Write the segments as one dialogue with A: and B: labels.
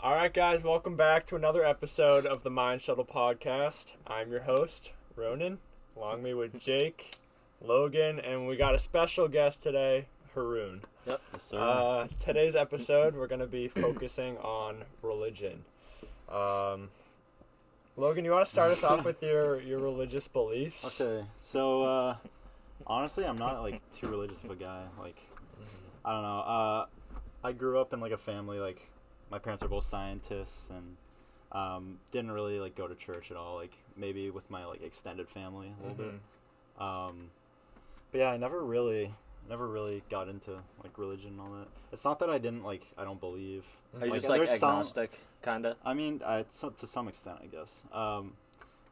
A: All right, guys, welcome back to another episode of the Mind Shuttle Podcast. I'm your host, Ronan, along me with Jake, Logan, and we got a special guest today, Haroon.
B: Yep. Yes, sir.
A: Today's episode, we're going to be focusing on religion. Logan, you want to start us off with your religious beliefs?
B: Okay, so honestly, I'm not like too religious of a guy. Like, I don't know. I grew up in like a family like my parents are both scientists and didn't really like go to church at all. Like maybe with my like extended family a little bit. But yeah, I never really got into like religion and all that. It's not that I don't believe.
C: Are you
B: like,
C: just like agnostic, kinda?
B: I mean, to some extent, I guess.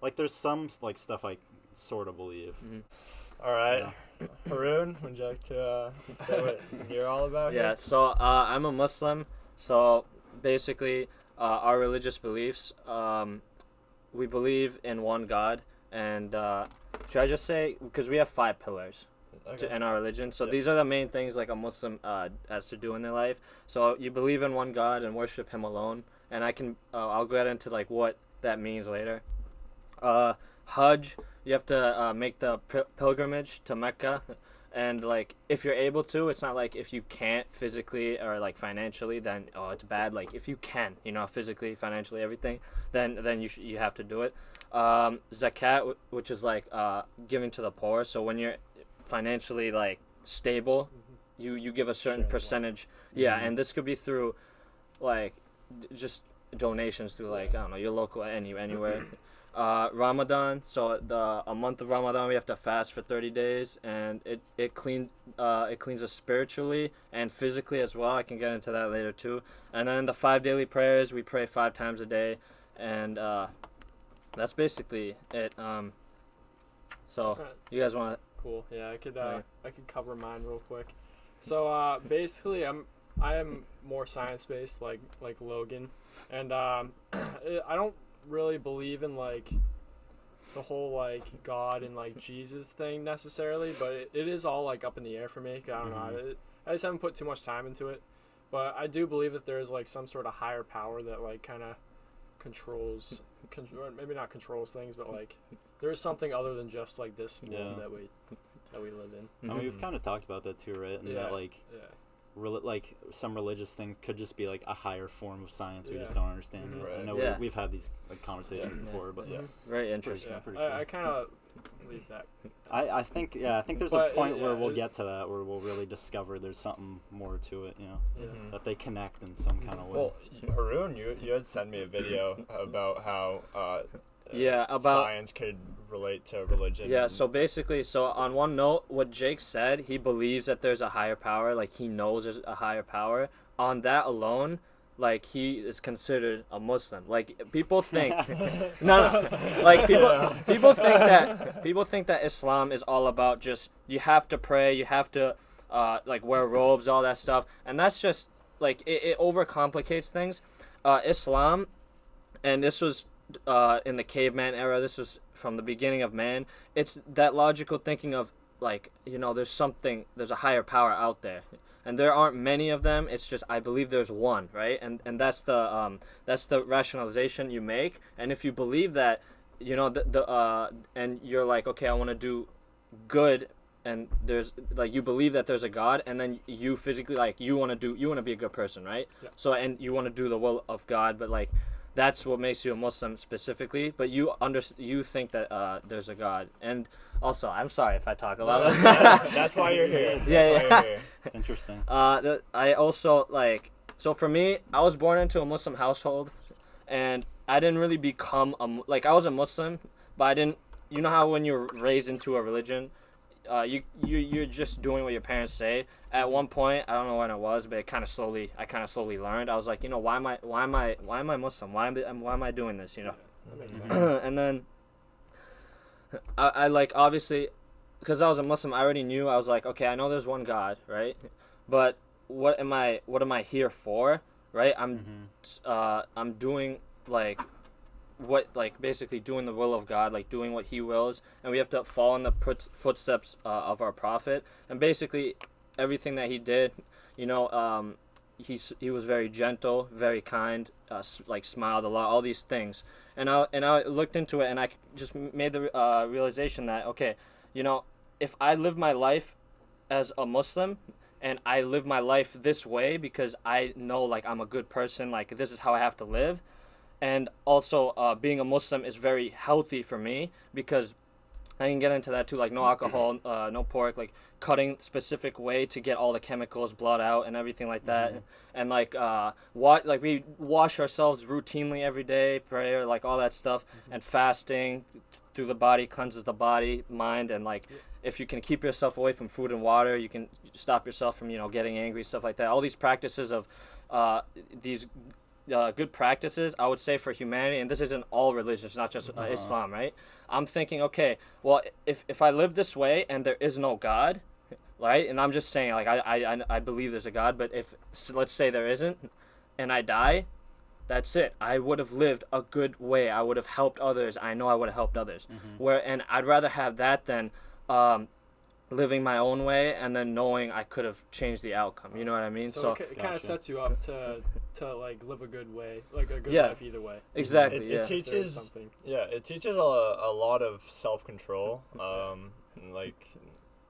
B: Like there's some like stuff I sort of believe.
A: All right. Yeah. Haroon, would you like to say what you're all about?
C: Yeah, so I'm a Muslim, so basically our religious beliefs, we believe in one God, and should I just say, because we have 5 pillars in our religion, so these are the main things like a Muslim has to do in their life. So you believe in one God and worship him alone, and I'll get into like what that means later. Hajj, you have to make the pilgrimage to Mecca, and like if you're able to, it's not like if you can't physically or like financially, then it's bad. Like if you can, physically, financially, everything, then you have to do it. Zakat, which is like giving to the poor. So when you're financially like stable, you give a certain percentage. Yeah, and this could be through like just donations through like I don't know, your local anywhere. Ramadan, so a month of Ramadan we have to fast for 30 days, and it cleans us spiritually and physically as well. I can get into that later too. And then the 5 daily prayers, we pray 5 times a day, and that's basically it. So you guys want to?
A: Cool. Yeah, I could cover mine real quick. So basically, I am more science based, like Logan, and I don't really believe in like the whole like God and like Jesus thing necessarily, but it is all like up in the air for me. I don't know. I just haven't put too much time into it, but I do believe that there is like some sort of higher power that like kind of controls, maybe not controls things, but like there is something other than just like this world that we live in.
B: I mean, we've kind of talked about that too, right? And that like like some religious things could just be like a higher form of science. We just don't understand it.
A: Right.
B: I know we've had these like conversations before, but
C: very interesting.
B: Pretty cool.
A: I kind of believe that.
B: I think there's a point where we'll get to that, where we'll really discover there's something more to it, that they connect in some kind of way.
A: Well, Haroon, you had sent me a video about how
C: about
A: science could relate to religion.
C: Yeah, so basically, on one note, what Jake said, he believes that there's a higher power, like he knows there's a higher power. On that alone, like he is considered a Muslim. Like people think, like people think that Islam is all about just you have to pray, you have to like wear robes, all that stuff, and that's just like it overcomplicates things. Islam, and this was in the caveman era, this was from the beginning of man. It's that logical thinking of like there's a higher power out there, and there aren't many of them. It's just I believe there's one, right? And that's the rationalization you make. And if you believe that, and you're like, okay, I want to do good, and there's like you believe that there's a God, and then you physically like you want to be a good person, right? Yeah. So and you want to do the will of God, but like that's what makes you a Muslim specifically. But you think that there's a God. And also, I'm sorry if I talk a lot.
A: That's why you're here.
C: Yeah.
B: It's interesting.
C: I also like, so for me, I was born into a Muslim household, and I didn't really become I was a Muslim, but I didn't. You know how when you're raised into a religion, you're just doing what your parents say. At one point, I don't know when it was, but I kind of slowly learned. I was like, why am I Muslim? Why am I doing this?
A: That makes sense.
C: And then I like obviously, because I was a Muslim, I already knew. I was like, okay, I know there's one God, right? But what am I here for, right? I'm doing basically doing the will of God, like doing what He wills, and we have to follow in the footsteps of our Prophet, and basically everything that he did, he was very gentle, very kind, like smiled a lot, all these things. And I looked into it, and I just made the realization that, okay, if I live my life as a Muslim, and I live my life this way because I know, like, I'm a good person, like, this is how I have to live. And also, being a Muslim is very healthy for me because I can get into that too, like no alcohol, no pork, like cutting specific way to get all the chemicals, blood out, and everything like that. Mm-hmm. And like we wash ourselves routinely every day, prayer, like all that stuff, and fasting through the body cleanses the body, mind, and like if you can keep yourself away from food and water, you can stop yourself from getting angry, stuff like that. All these practices of these good practices, I would say, for humanity, and this isn't all religions, not just Islam, right? I'm thinking, okay, well, if I live this way and there is no God, right? And I'm just saying, like, I believe there's a God, but if, let's say there isn't, and I die, that's it. I would have lived a good way. I would have helped others. I know I would have helped others. And I'd rather have that than living my own way and then knowing I could have changed the outcome. You know what I mean?
A: So it kind of sets you up to like live a good way, like a good
C: Yeah.
A: life either way.
C: Exactly.
D: It teaches
A: something.
D: Yeah, it teaches a lot of self-control. Like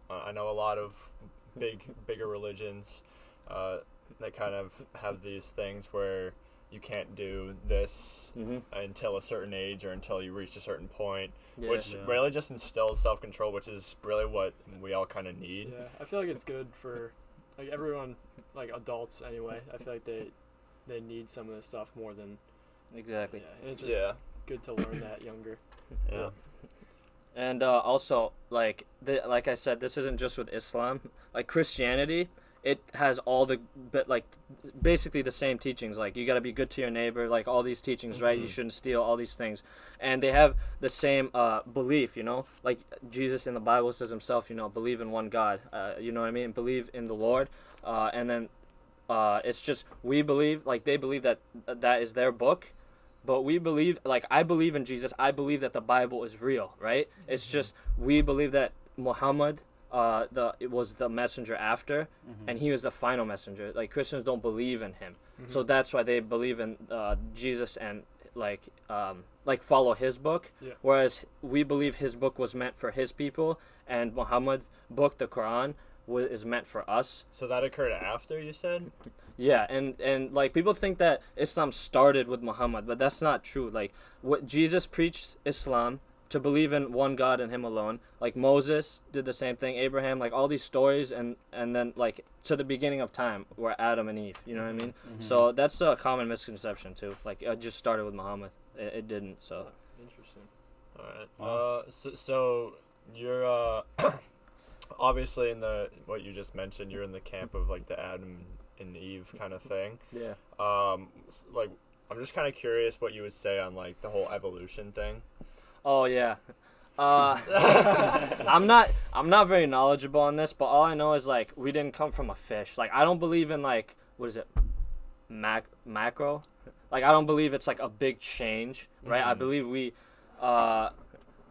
D: I know a lot of bigger religions that kind of have these things where you can't do this until a certain age or until you reach a certain point, which really just instills self-control, which is really what we all kind of need.
A: Yeah, I feel like it's good for like everyone, like adults anyway. I feel like they need some of this stuff more than
C: Exactly.
A: Yeah, it's just good to learn that younger.
B: Yeah.
C: And also, like I said, this isn't just with Islam. Like Christianity, it has all the basically the same teachings. Like you got to be good to your neighbor. Like all these teachings, right? You shouldn't steal. All these things, and they have the same belief. Like Jesus in the Bible says himself. Believe in one God. You know what I mean? Believe in the Lord. And then it's just we believe. Like they believe that is their book. But we believe, like I believe in Jesus. I believe that the Bible is real, right? It's just we believe that Muhammad, it was the messenger after, and he was the final messenger. Like Christians don't believe in him, so that's why they believe in Jesus and like follow his book. Yeah. Whereas we believe his book was meant for his people, and Muhammad's book, the Quran, is meant for us.
D: So that occurred after, you said?
C: Yeah, and like people think that Islam started with Muhammad, but that's not true. Like what Jesus preached Islam to believe in one God and him alone. Like Moses did the same thing, Abraham, like all these stories, and then like to the beginning of time where Adam and Eve, you know what I mean? So that's a common misconception too. Like it just started with Muhammad. It didn't. So
A: Interesting.
D: All right. Wow. So you're obviously in what you just mentioned, you're in the camp of like the Adam and Eve kind of thing.
C: Yeah.
D: Like I'm just kind of curious what you would say on like the whole evolution thing.
C: Oh yeah. I'm not very knowledgeable on this, but all I know is like we didn't come from a fish. Like I don't believe in like what is it, macro. Like I don't believe it's like a big change, right? I believe we,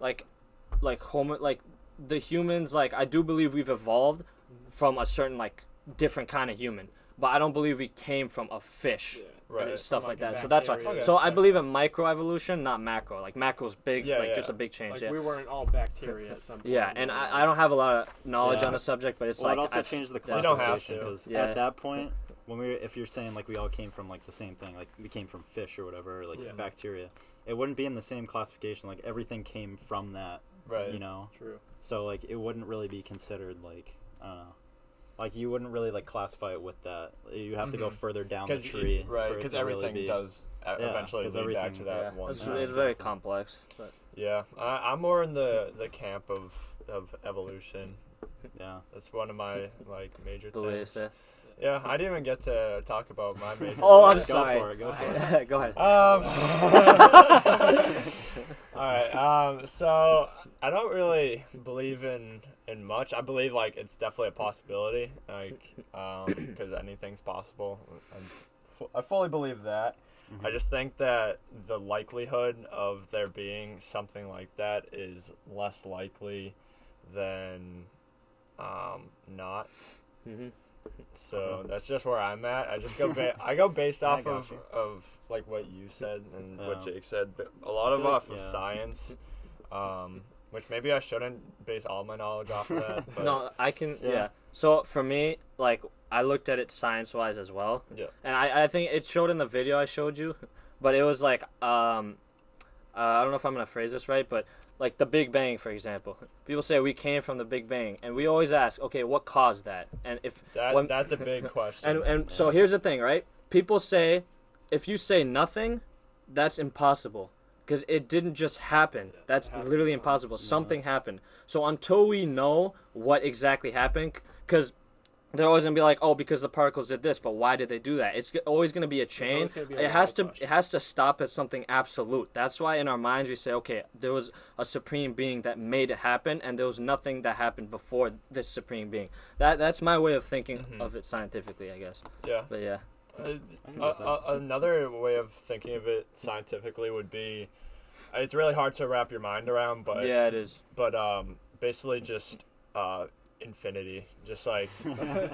C: like the humans. Like I do believe we've evolved from a certain like different kind of human, but I don't believe we came from a fish.
A: Yeah.
D: Right.
C: And stuff like that.
A: Bacteria.
C: So that's why.
D: Okay.
C: So I believe in microevolution, not macro. Like macro's big, just a big change.
A: Like
C: yeah.
A: we weren't all bacteria at some point.
C: Yeah, and I don't have a lot of knowledge on the subject, but it's
B: well,
C: like
B: it also
C: I've-
B: changed the
D: You don't have
B: classification
D: to.
B: because
C: Yeah.
B: at that point, if you're saying like we all came from like the same thing, like we came from fish or whatever, or, like bacteria, it wouldn't be in the same classification. Like everything came from that,
D: Right.
A: True.
B: So like it wouldn't really be considered like I don't know. Like you wouldn't really like classify it with that. You have to go further down the tree,
D: right?
B: for it
D: Because
B: to really
D: everything
B: be.
D: does eventually
B: 'cause
D: lead back to
B: everything-
D: that one.
C: It's
D: thing.
C: very complex. But
D: Yeah, I'm more in the camp of evolution.
B: Yeah.
D: That's one of my like major
C: beliefs.
D: things. Yeah, I didn't even get to talk about my major.
C: Oh, I'm
D: things.
C: sorry.
B: Go for it.
C: Go ahead.
D: All right. So I don't really believe in much. I believe like it's definitely a possibility, like because anything's possible. I fully believe that. I just think that the likelihood of there being something like that is less likely than not. So that's just where I'm at. I just go I go based
B: I
D: off
B: got you.
D: of like what you said and what
B: Yeah.
D: Jake said, but a lot of
B: feel like-
D: off of
B: yeah.
D: science, which maybe I shouldn't base all my knowledge off of that. But
C: No, I can.
B: Yeah.
C: Yeah. So for me, like I looked at it science-wise as well.
D: Yeah.
C: And I think it showed in the video I showed you, but it was like I don't know if I'm gonna phrase this right, but like the Big Bang, for example. People say we came from the Big Bang, and we always ask, okay, what caused that? And if
D: that's a big question.
C: and so here's the thing, right? People say, if you say nothing, that's impossible. Because it didn't just happen. That's
A: it has to
C: literally
A: be something.
C: impossible. Something happened. So until we know what exactly happened, because they're always gonna be like, oh, because the particles did this, but why did they do that? It's always gonna be a chain.
A: always gonna be a
C: It has
A: why
C: to.
A: question.
C: It has to stop at something absolute. That's why in our minds we say, okay, there was a supreme being that made it happen, and there was nothing that happened before this supreme being. That's my way of thinking of it scientifically, I guess.
D: Yeah.
C: But yeah.
D: Another way of thinking of it scientifically would be, it's really hard to wrap your mind around, but
C: Yeah, it is.
D: but basically just infinity, just like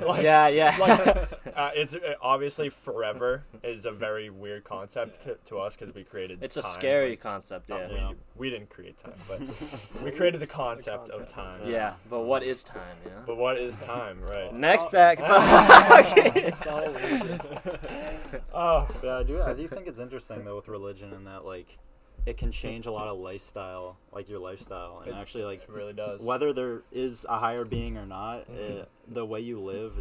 D: like
C: Yeah, yeah.
D: it's obviously forever is a very weird concept to us because we created
C: It's a
D: time.
C: scary
D: Like,
C: concept,
D: not
C: yeah.
D: we didn't create time, but we created the concept of
A: concept.
D: time.
C: Yeah, but what is time, you know?
D: But what is time, right?
C: Next fact.
A: It's all illusion.
D: Oh,
B: Yeah, I do think it's interesting though with religion in that like it can change a lot of lifestyle, like your lifestyle, and actually like
D: it really does.
B: whether there is a higher being or not, the way you live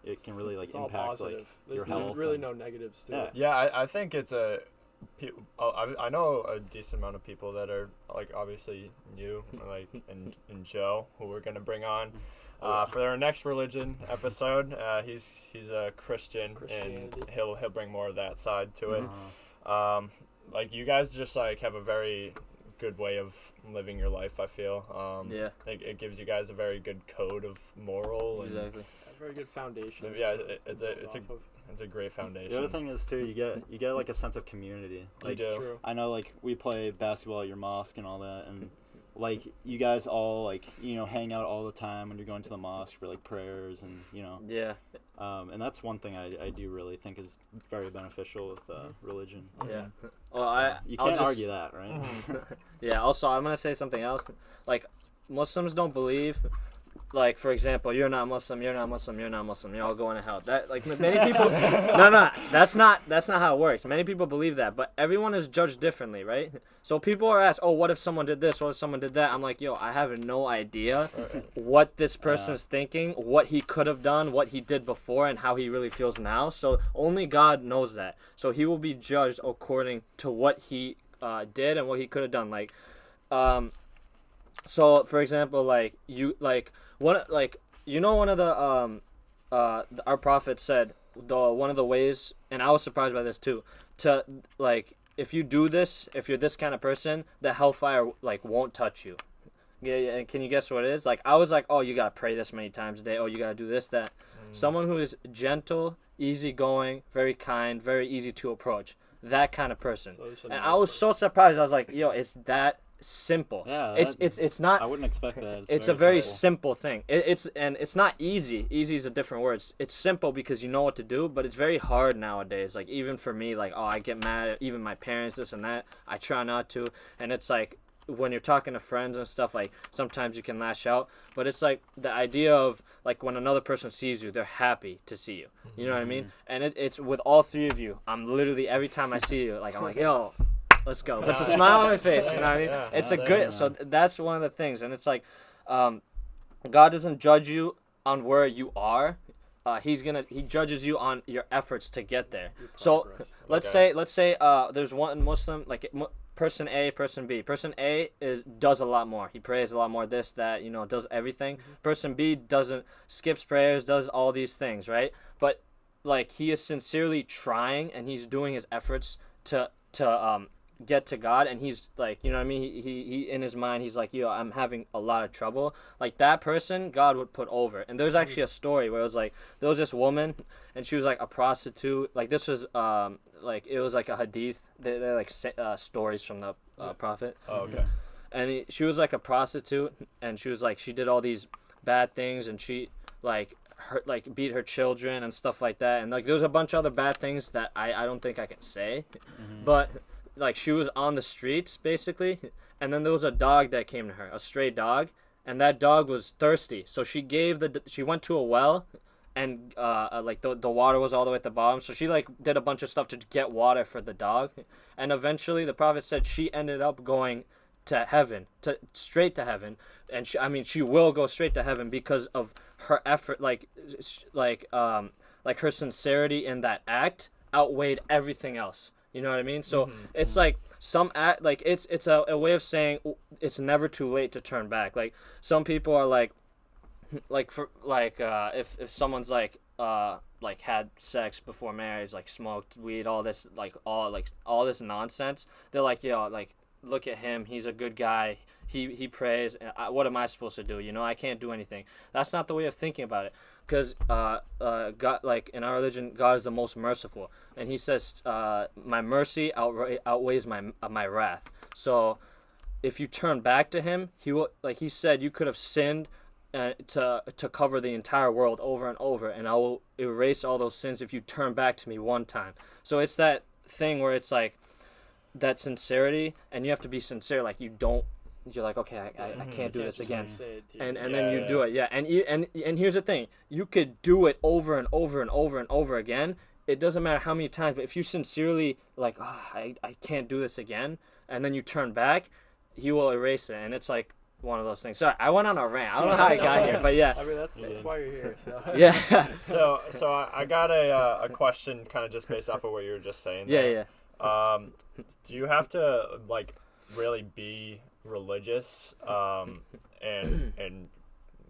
B: it can really like
A: It's all
B: impact
A: positive.
B: like
A: There's
B: your health.
A: really
B: and-
A: no negatives to
B: Yeah.
A: it.
D: Yeah, I think it's I know a decent amount of people that are like obviously you like and Joe who we're gonna bring on for our next religion episode. He's a Christian and
A: Christianity.
D: he'll bring more of that side to it.
B: Uh-huh.
D: Like you guys just like have a very good way of living your life. I feel.
C: Yeah,
D: It gives you guys a very good code of moral and
C: exactly.
A: A very good foundation.
D: yeah,
A: to
D: it's
A: build
D: a
A: off of.
D: it's a great foundation.
B: The other thing is too, you get like a sense of community.
D: You
B: Like
D: do.
A: True.
B: I know like we play basketball at your mosque and all that, and like you guys all like hang out all the time when you're going to the mosque for like prayers and
C: Yeah,
B: and that's one thing I do really think is very beneficial with religion.
C: yeah. Well,
B: You
C: I'll
B: can't
C: just-
B: argue that, right?
C: Yeah. Also, I'm gonna say something else. Like, Muslims don't believe. Like, for example, you're not Muslim, you're not Muslim, you're not Muslim. You're all going to hell. That like many people. No, that's not how it works. Many people believe that, but everyone is judged differently, right? So people are asked, oh, what if someone did this? What if someone did that? I'm like, yo, I have no idea what this person's thinking, what he could have done, what he did before, and how he really feels now. So only God knows that. So he will be judged according to what he did and what he could have done. Like, so for example, like one of the our prophet said one of the ways, and I was surprised by this too, to like if you do this, if you're this kind of person, the hellfire like won't touch you. Yeah, and can you guess what it is? Like I was like, oh, you gotta pray this many times a day. Oh, you gotta do this, that. Someone who is gentle, easygoing, very kind, very easy to approach. That kind of person.
A: So it's a
C: And
A: nice
C: I was so surprised. I was like, yo, it's that simple.
B: Yeah,
C: It's not.
B: I wouldn't expect that.
C: It's a very simple thing. It's not easy. Easy is a different word. It's simple because you know what to do, but it's very hard nowadays. Like even for me, like I get mad at even my parents, this and that. I try not to, and it's like when you're talking to friends and stuff, like sometimes you can lash out, but it's like the idea of like when another person sees you, they're happy to see you. You know what I mean? And it's with all three of you. I'm literally every time I see you, like I'm like, yo, let's go. Puts a smile on my face. You know what I mean?
D: Yeah,
C: It's a good. So that's one of the things, and it's like, God doesn't judge you on where you are. He judges you on your efforts to get there. So let's say there's one Muslim like person A, person B. Person A does a lot more. He prays a lot more. This, that, does everything. Person B skips prayers, does all these things, right? But like he is sincerely trying and he's doing his efforts to get to God, and he's like, you know what I mean? He in his mind, he's like, yo, I'm having a lot of trouble. Like that person, God would put over. And there's actually a story where it was like, there was this woman, and she was like a prostitute. Like this was like it was like a hadith. They're like stories from the prophet.
D: Oh, okay.
C: And she was like a prostitute, and she was like, she did all these bad things, and she like beat her children and stuff like that, and like there's a bunch of other bad things that I don't think I can say, but like she was on the streets basically, and then there was a dog that came to her, a stray dog, and that dog was thirsty, so she went to a well, and like the water was all the way at the bottom, so she like did a bunch of stuff to get water for the dog, and eventually the prophet said she ended up going to heaven, straight to heaven, and she will go straight to heaven because of her effort, like her sincerity in that act outweighed everything else. You know what I memean? So it's like some act, like it's a way of saying it's never too late to turn back. Like some people are like if someone's like had sex before marriage, like smoked weed, all this nonsense, they're like, yo, like look at him, he's a good guy, he prays, what am I supposed to do? You know, I can't do anything. That's not the way of thinking about it, because God, like in our religion, God is the most merciful, and he says my mercy outweighs my wrath. So if you turn back to him, he will, like he said, you could have sinned to cover the entire world over and over, and I will erase all those sins if you turn back to me one time. So it's that thing where it's like that sincerity, and you have to be sincere. Like you're like, okay, I can't do this again, and then you do it, and here's the thing, you could do it over and over and over and over again. It doesn't matter how many times, but if you sincerely like, I can't do this again, and then you turn back, he will erase it, and it's like one of those things. Sorry, I went on a rant. I don't know how I got here, but yeah.
A: I mean, that's why you're here. So
C: yeah.
D: So I got a question, kind of just based off of what you were just saying there.
C: Yeah.
D: Do you have to like really be religious, and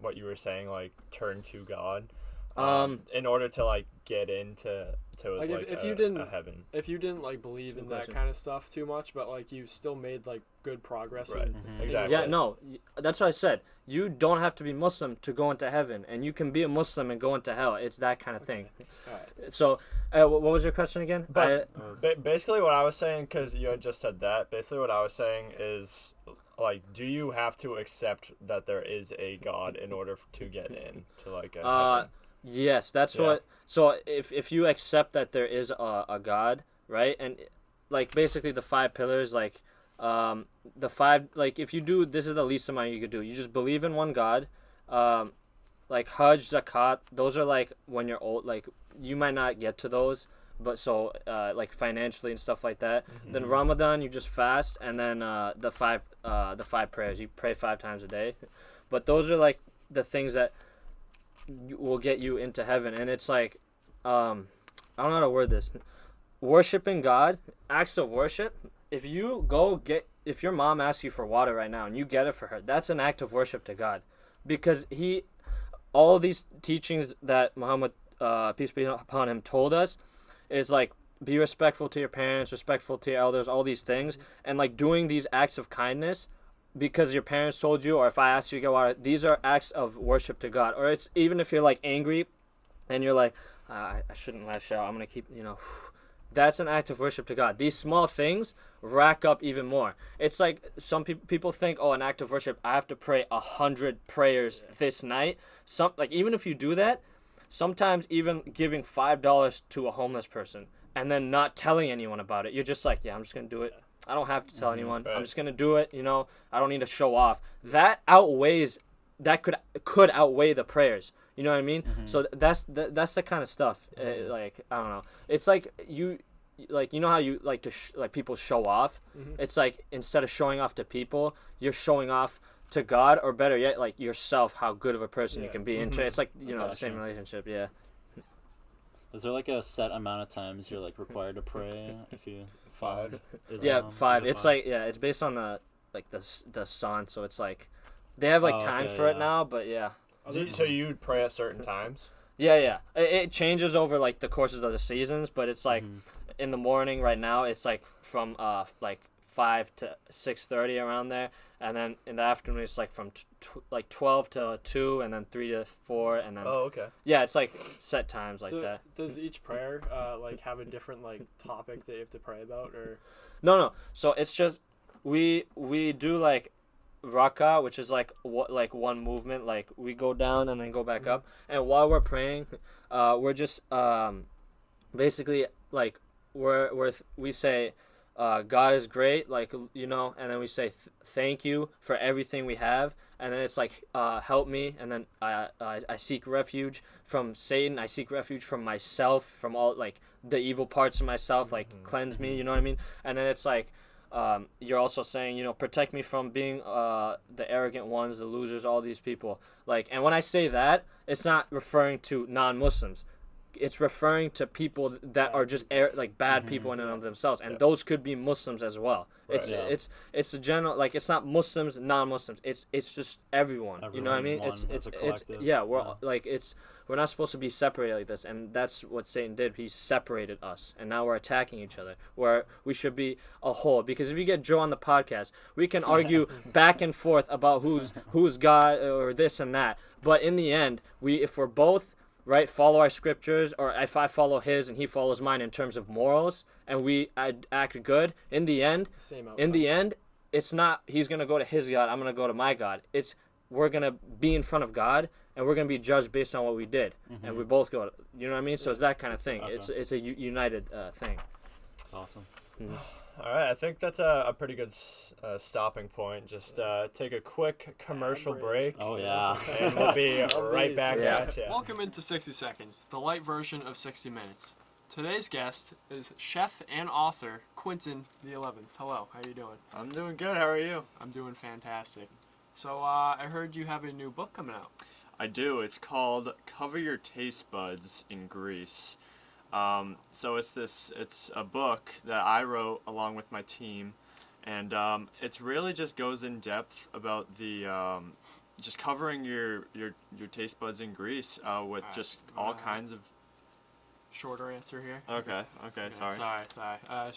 D: what you were saying, like turn to God, in order to like get into like
A: if
D: heaven?
A: If you didn't like believe in that kind of stuff too much, but like you still made like good progress,
D: right? Exactly.
C: Yeah, no, that's what I said. You don't have to be Muslim to go into heaven, and you can be a Muslim and go into hell. It's that kind of thing. Right. So, what was your question again?
D: But basically, what I was saying, because you had just said that. Basically, what I was saying is, like, do you have to accept that there is a God in order to get in to like a heaven?
C: Yes, that's what. So if you accept that there is a God, right, and like basically the 5 pillars, like the 5, like if you do, this is the least amount you could do. You just believe in one God, like Hajj, Zakat. Those are like when you're old, like you might not get to those, but so like financially and stuff like that. Then Ramadan, you just fast, and then the five prayers. You pray 5 times a day, but those are like the things that will get you into heaven. And it's like I don't know how to word this. Worshiping God, acts of worship. If your mom asks you for water right now and you get it for her, that's an act of worship to God, because all of these teachings that Muhammad, peace be upon him, told us is like, be respectful to your parents, respectful to your elders, all these things, and like doing these acts of kindness because your parents told you, or if I ask you to get water, these are acts of worship to God. Or it's even if you're like angry and you're like, I shouldn't lash out, I'm gonna keep, that's an act of worship to God. These small things rack up even more. It's like some people think, an act of worship, I have to pray 100 prayers this night. Like even if you do that, sometimes even giving $5 to a homeless person and then not telling anyone about it, you're just like, I'm just gonna do it. I don't have to tell anyone. Right. I'm just gonna do it. I don't need to show off. That could outweigh the prayers. You know what I mean? So that's the kind of stuff. Like I don't know. It's like you know how you like to like people show off. It's like instead of showing off to people, you're showing off to God, or better yet, like yourself, how good of a person you can be. And it's like the same relationship. Yeah.
B: Is there like a set amount of times you're like required to pray if you? 5.
C: 5. It's like it's based on the sun, so it's like they have like times for it now, but yeah.
D: So you pray at certain times?
C: Yeah. It changes over like the courses of the seasons, but it's like in the morning right now it's like from like 5 to 6:30 around there, and then in the afternoon it's like from 12 to 2, and then 3 to 4, and then yeah, it's like set times like that.
A: Does each prayer like have a different like topic that you have to pray about, or?
C: No. So it's just we do like raka, which is like one movement, like we go down and then go back up. And while we're praying, we're just basically like we say, God is great, like, you know, and then we say thank you for everything we have, and then it's like help me, and then I seek refuge from Satan, I seek refuge from myself, from all like the evil parts of myself, like cleanse me, you know what I mean? And then it's like you're also saying, you know, protect me from being the arrogant ones, the losers, all these people, like, and when I say that, it's not referring to non-Muslims. It's referring to people that are just like bad people in and of themselves, and those could be Muslims as well. Right. It's a general, like, it's not Muslims, non-Muslims. It's just everyone. You know what I mean? It's a collective. We're not supposed to be separated like this, and that's what Satan did. He separated us, and now we're attacking each other. Where we should be a whole. Because if you get Joe on the podcast, we can argue back and forth about who's God or this and that. But in the end, if we're both right, follow our scriptures, or if I follow his and he follows mine in terms of morals, and we act good, in the end, it's not he's gonna go to his God, I'm gonna go to my God. It's we're gonna be in front of God, and we're gonna be judged based on what we did, and we both go. You know what I mean? So it's that kind of thing. Okay. It's a united thing.
B: That's awesome.
D: All right, I think that's a pretty good stopping point. Just take a quick commercial break.
B: Oh, yeah.
D: And we'll be right back at you.
A: Welcome into 60 Seconds, the light version of 60 Minutes. Today's guest is chef and author Quentin the 11th. Hello, how you doing?
E: I'm doing good. How are you?
A: I'm doing fantastic. So I heard you have a new book coming out.
E: I do. It's called Cover Your Taste Buds in Grease. So it's a book that I wrote along with my team, and it really just goes in depth about the just covering your taste buds in grease with just all kinds of.
A: Shorter answer here.
E: Okay, sorry.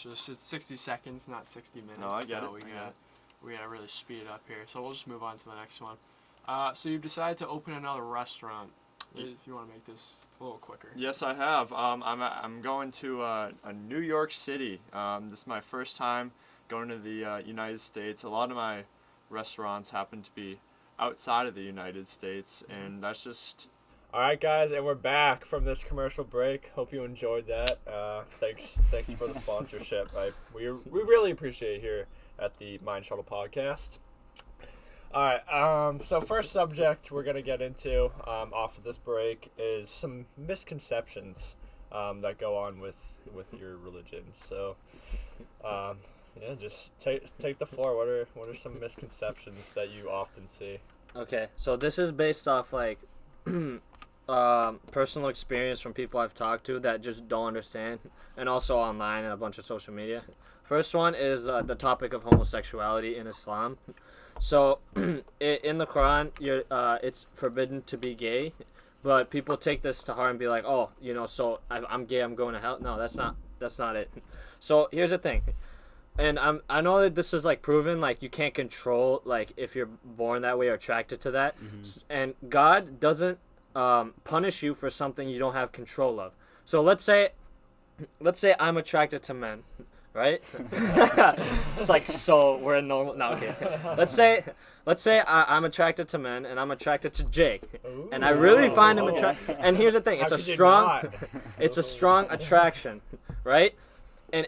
A: It's 60 seconds, not 60 minutes.
E: No, I get it.
A: We gotta really speed it up here. So we'll just move on to the next one. So you've decided to open another restaurant. If you want to make this a little quicker.
E: Yes, I have. I'm going to a New York City. This is my first time going to the United States. A lot of my restaurants happen to be outside of the United States, and that's just.
D: All right, guys, and we're back from this commercial break. Hope you enjoyed that. Thanks for the sponsorship. We really appreciate it here at the Mind Shuttle Podcast. All right, so first subject we're going to get into off of this break is some misconceptions that go on with your religion. So, just take the floor. What are some misconceptions that you often see?
C: Okay, so this is based off, like, personal experience from people I've talked to that just don't understand, and also online and a bunch of social media. First one is the topic of homosexuality in Islam. So, in the Quran, it's forbidden to be gay, but people take this to heart and be like, oh, you know, so I'm gay, I'm going to hell. No, that's not it. So here's the thing, and I know that this is like proven, like you can't control like if you're born that way or attracted to that, and God doesn't punish you for something you don't have control of. So let's say I'm attracted to men. Right? It's like, so we're normal. No, okay. Let's say I'm attracted to men, and I'm attracted to Jake.
D: Ooh.
C: And I really find him attractive. And here's the thing: it's a strong attraction, right? And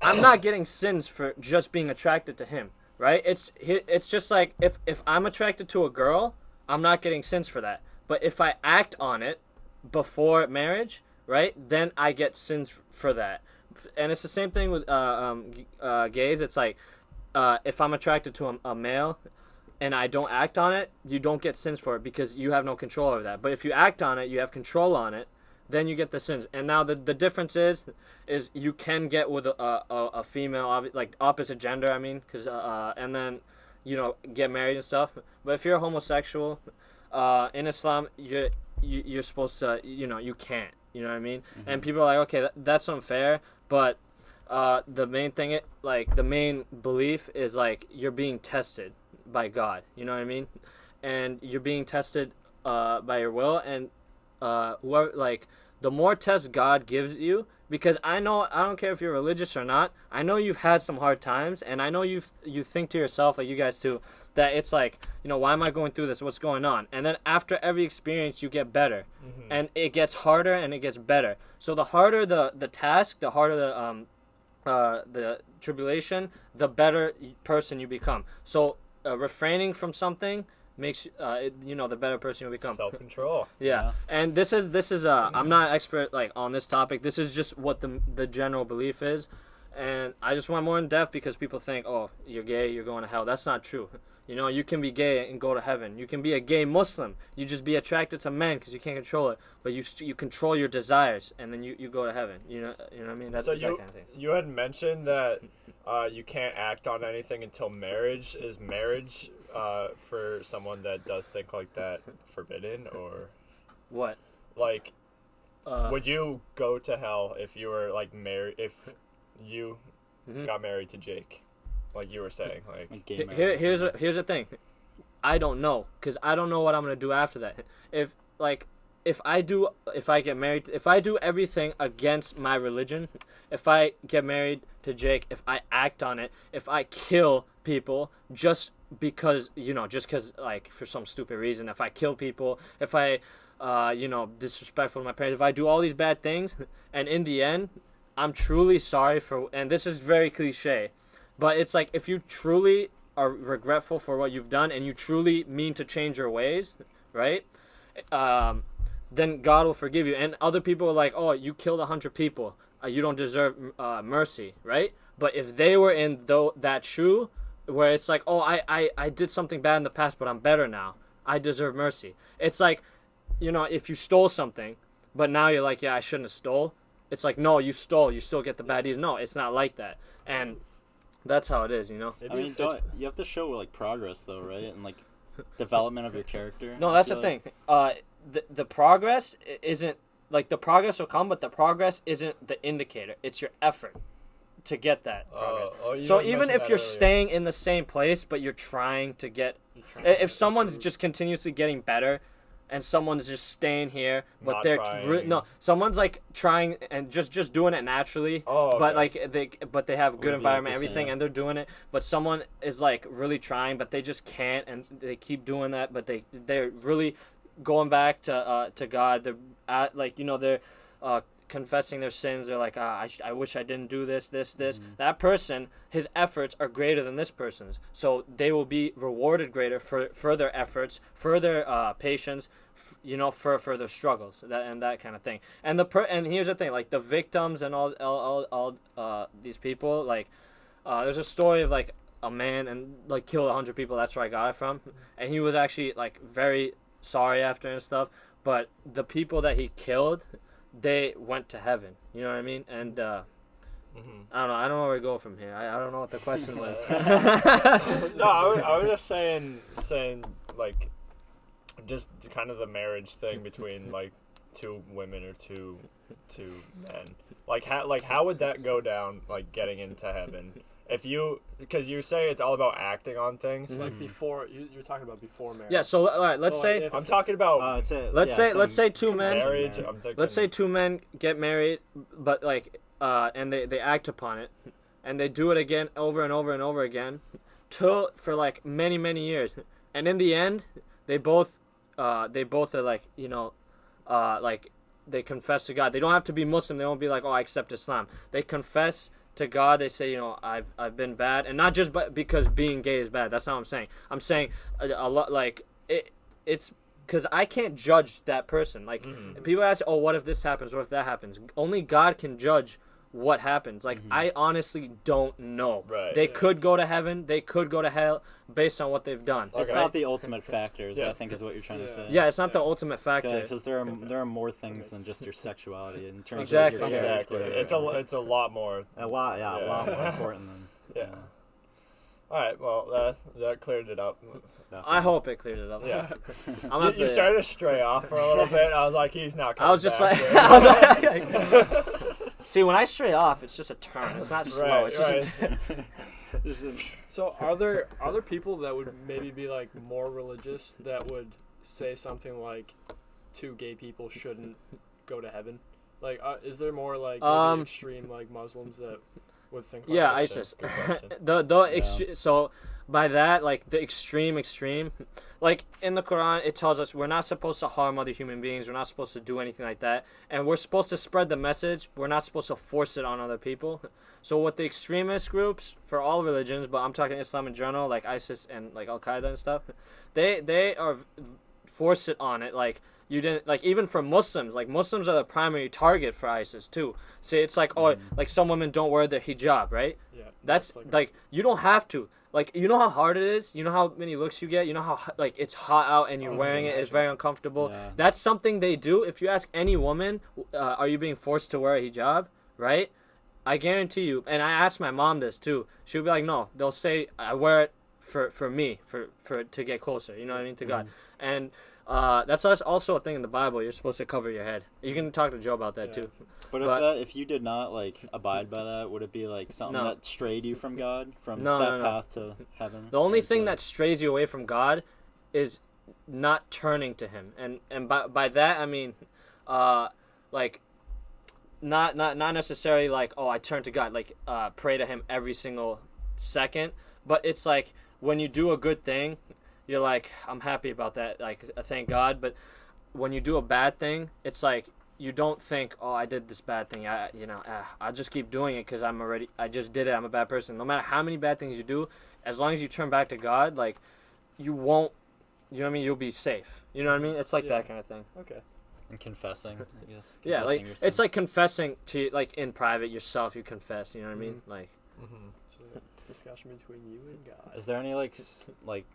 C: I'm not getting sins for just being attracted to him, right? It's just like if I'm attracted to a girl, I'm not getting sins for that. But if I act on it before marriage, right, then I get sins for that. And it's the same thing with gays. It's like if I'm attracted to a male and I don't act on it, you don't get sins for it because you have no control over that. But if you act on it, you have control on it, then you get the sins. And now the difference is you can get with a female, like opposite gender, I mean, cause, and then, you know, get married and stuff. But if you're a homosexual, in Islam, you're supposed to, you know, you can't. You know what I mean? And people are like, okay, that's unfair. But the main thing, the main belief is like you're being tested by God. You know what I mean? And you're being tested by your will. And whoever, like, the more tests God gives you, because I don't care if you're religious or not. I know you've had some hard times, and I know you think to yourself, like you guys too, that it's like, why am I going through this? What's going on? And then after every experience, you get better. And it gets harder and it gets better. So the harder the task, the harder the tribulation, the better person you become. So refraining from something makes the better person you become.
D: Self-control.
C: Yeah. And this is I'm not expert like on this topic. This is just what the general belief is. And I just went more in depth because people think, oh, you're gay, you're going to hell. That's not true. You can be gay and go to heaven. You can be a gay Muslim. You just be attracted to men because you can't control it. But you control your desires, and then you go to heaven. You know what I mean? That's
D: so
C: that kind of thing.
D: You had mentioned that you can't act on anything until marriage. Is marriage for someone that does think like that forbidden, or
C: What?
D: like would you go to hell if you were like married? If you got married to Jake, like you were saying, like
B: gay marriage.
C: Here's the thing, I don't know, because I don't know what I'm gonna do after that. If I get married, if I do everything against my religion, if I get married to Jake, if I act on it, if I kill people just because like for some stupid reason, if I kill people, if I disrespectful to my parents, if I do all these bad things, and in the end I'm truly sorry for, and this is very cliche, but it's like if you truly are regretful for what you've done and you truly mean to change your ways, right? Then God will forgive you. And other people are like, oh, you killed 100 people. You don't deserve mercy, right? But if they were in that shoe where it's like, oh, I did something bad in the past, but I'm better now, I deserve mercy. It's like, if you stole something, but now you're like, yeah, I shouldn't have stole. It's like, no, you stole. You still get the bad deeds. No, it's not like that. And that's how it is,
B: I mean, you have to show like progress though, right? And like development of your character.
C: No, that's the thing. The progress isn't like, the progress will come, but the progress isn't the indicator. It's your effort to get that progress. So even if you're staying in the same place, but you're trying to get, if someone's just continuously getting better, and someone's just staying here, but someone's like trying and just doing it naturally. Oh, okay. But they have good environment, everything, and they're doing it. But someone is like really trying, but they just can't, and they keep doing that. But they're really going back to God. They're they're confessing their sins. They're like, I wish I didn't do this. That person, his efforts are greater than this person's, so they will be rewarded greater for further efforts, further patience, for further struggles, that kind of thing. And and here's the thing, like the victims and all these people, like there's a story of like a man and like killed 100 people. That's where I got it from, and he was actually like very sorry after and stuff. But the people that he killed, they went to heaven. You know what I mean? And I don't know where we go from here. I don't know what the question was.
D: No, I was just saying like just kind of the marriage thing between like two women or two men. Like how would that go down, like getting into heaven? Because you say it's all about acting on things.
A: Like before, you're talking about before marriage.
C: Yeah. So all right, let's say
D: I'm talking about.
C: Let's say two men.
D: Marriage. I'm thinking,
C: let's say two men get married, but like and they act upon it, and they do it again over and over and over again, for like many years, and in the end, they both are like like they confess to God. They don't have to be Muslim. They won't be like, oh, I accept Islam. They confess to God. They say, I've been bad, and not just because being gay is bad. That's not what I'm saying. I'm saying a lot, like it's because I can't judge that person. Like people ask, oh, what if this happens? What if that happens? Only God can judge what happens. Like I honestly don't know.
D: Right.
C: They could go to heaven. They could go to hell based on what they've done.
B: It's not the ultimate factors. I think is what you're trying to say.
C: Yeah, it's not the ultimate factor.
B: Because there are more things than just your sexuality in terms
C: Exactly.
B: of your character.
D: Exactly. It's a lot more.
B: A lot more important than.
D: Yeah. All right. Well, that cleared it up.
B: Definitely.
C: I hope it cleared it up.
D: Yeah. You started to stray off for a little bit. I was like, he's not coming
C: I was just
D: back
C: like, see, when I stray off, it's just a turn. It's not slow.
D: Right,
C: It's just
D: right.
A: So are there people that would maybe be like more religious that would say something like two gay people shouldn't go to heaven? Like, is there more like maybe extreme like Muslims that would think like
C: yeah,
A: that?
C: ISIS. So by that, like the extreme, like in the Quran, it tells us we're not supposed to harm other human beings. We're not supposed to do anything like that. And we're supposed to spread the message. We're not supposed to force it on other people. So what the extremist groups for all religions, but I'm talking Islam in general, like ISIS and like Al-Qaeda and stuff, they are force it on it. Like you didn't, like even for Muslims, like Muslims are the primary target for ISIS too. So it's like, oh, like some women don't wear their hijab, right?
A: Yeah.
C: That's like you don't have to. Like, you know how hard it is? You know how many looks you get? You know how, like, it's hot out and you're wearing it? It's very uncomfortable.
B: Yeah.
C: That's something they do. If you ask any woman, are you being forced to wear a hijab, right? I guarantee you, and I asked my mom this, too. She'll be like, no. They'll say, I wear it for me, for to get closer, you know what I mean, to God. And that's also a thing in the Bible. You're supposed to cover your head. You can talk to Joe about that, too.
B: But if you did not like abide by that, would it be like something that strayed you from God, from that path to heaven?
C: The only thing that strays you away from God is not turning to Him, and by that I mean, like, not necessarily like, oh, I turn to God, like pray to Him every single second, but it's like when you do a good thing, you're like, I'm happy about that, like thank God. But when you do a bad thing, it's like, you don't think, oh, I did this bad thing. I'll just keep doing it because I just did it. I'm a bad person. No matter how many bad things you do, as long as you turn back to God, like, you won't, you know what I mean? You'll be safe. You know what I mean? It's like that kind of thing.
A: Okay.
B: And confessing, I guess.
C: Yeah, like, it's like confessing to, like, in private yourself, you confess, you know what I mean? Like.
A: So, discussion between you and God.
B: Is there any, like,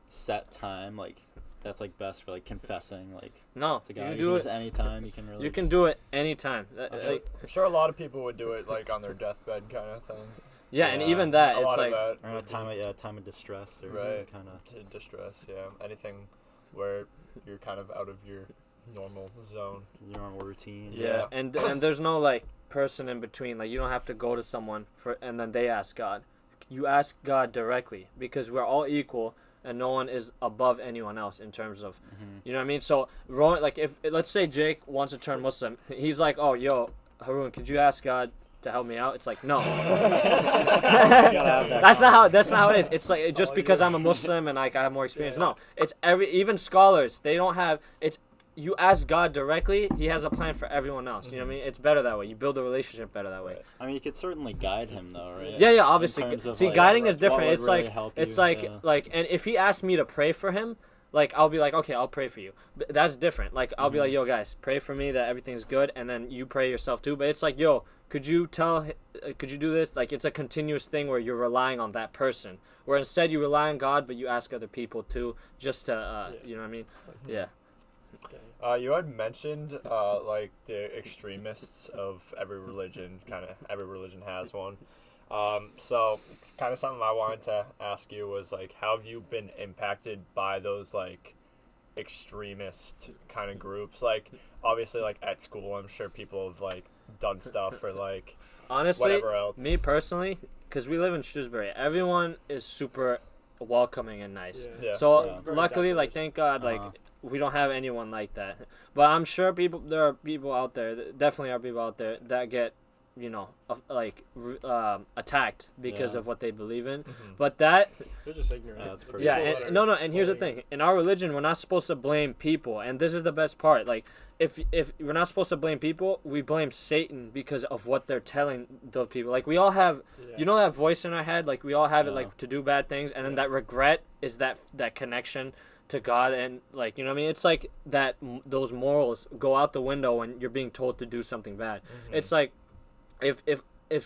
B: set time, like, that's like best for like confessing, like
C: no,
B: to God?
C: You can
B: do
C: do
B: it anytime. You can really.
C: You can do it anytime.
D: I'm sure a lot of people would do it like on their deathbed kind of thing.
C: Yeah, and even that, it's like
B: or a time of distress or some kind of
D: distress. Yeah, anything where you're kind of out of your normal zone,
B: your normal routine.
C: Yeah, and there's no like person in between. Like you don't have to go to someone and then they ask God. You ask God directly because we're all equal. And no one is above anyone else in terms of, you know what I mean? So, like, if let's say Jake wants to turn Muslim, he's like, oh, yo, Haroon, could you ask God to help me out? It's like, no. That's not how it is. It's like just because I'm a Muslim and like I have more experience. No, it's even scholars. They don't have. It's you ask God directly. He has a plan for everyone else. You know what I mean? It's better that way. You build a relationship better that way.
B: I mean, you could certainly guide him though, right?
C: Yeah, obviously. See, like, guiding is different. It's
B: really
C: like, and if he asked me to pray for him, like I'll be like, okay, I'll pray for you. But that's different. Like I'll be like, yo, guys, pray for me that everything's good, and then you pray yourself too. But it's like, yo, could you do this? Like it's a continuous thing where you're relying on that person. Where instead you rely on God, but you ask other people too, just to, you know what I mean? Yeah.
D: You had mentioned like the extremists of every religion. Every religion has one. So kind of something I wanted to ask you was like, how have you been impacted by those like extremist kind of groups? Like obviously like at school, I'm sure people have like done stuff or like
C: honestly,
D: whatever else.
C: Me personally, because we live in Shrewsbury, everyone is super welcoming and nice.
D: Yeah.
C: So luckily, like thank God, like. We don't have anyone like that, but I'm sure there are people out there. Definitely are people out there that get, you know, attacked because of what they believe in. But that
A: they're just ignorant.
B: That's pretty
C: and here's the thing: in our religion, we're not supposed to blame people, and this is the best part. Like, if we're not supposed to blame people, we blame Satan because of what they're telling those people. Like, we all have, you know, that voice in our head. Like, we all have it, like to do bad things, and then that regret is that connection to God, and like, you know what I mean? It's like that those morals go out the window when you're being told to do something bad. It's like if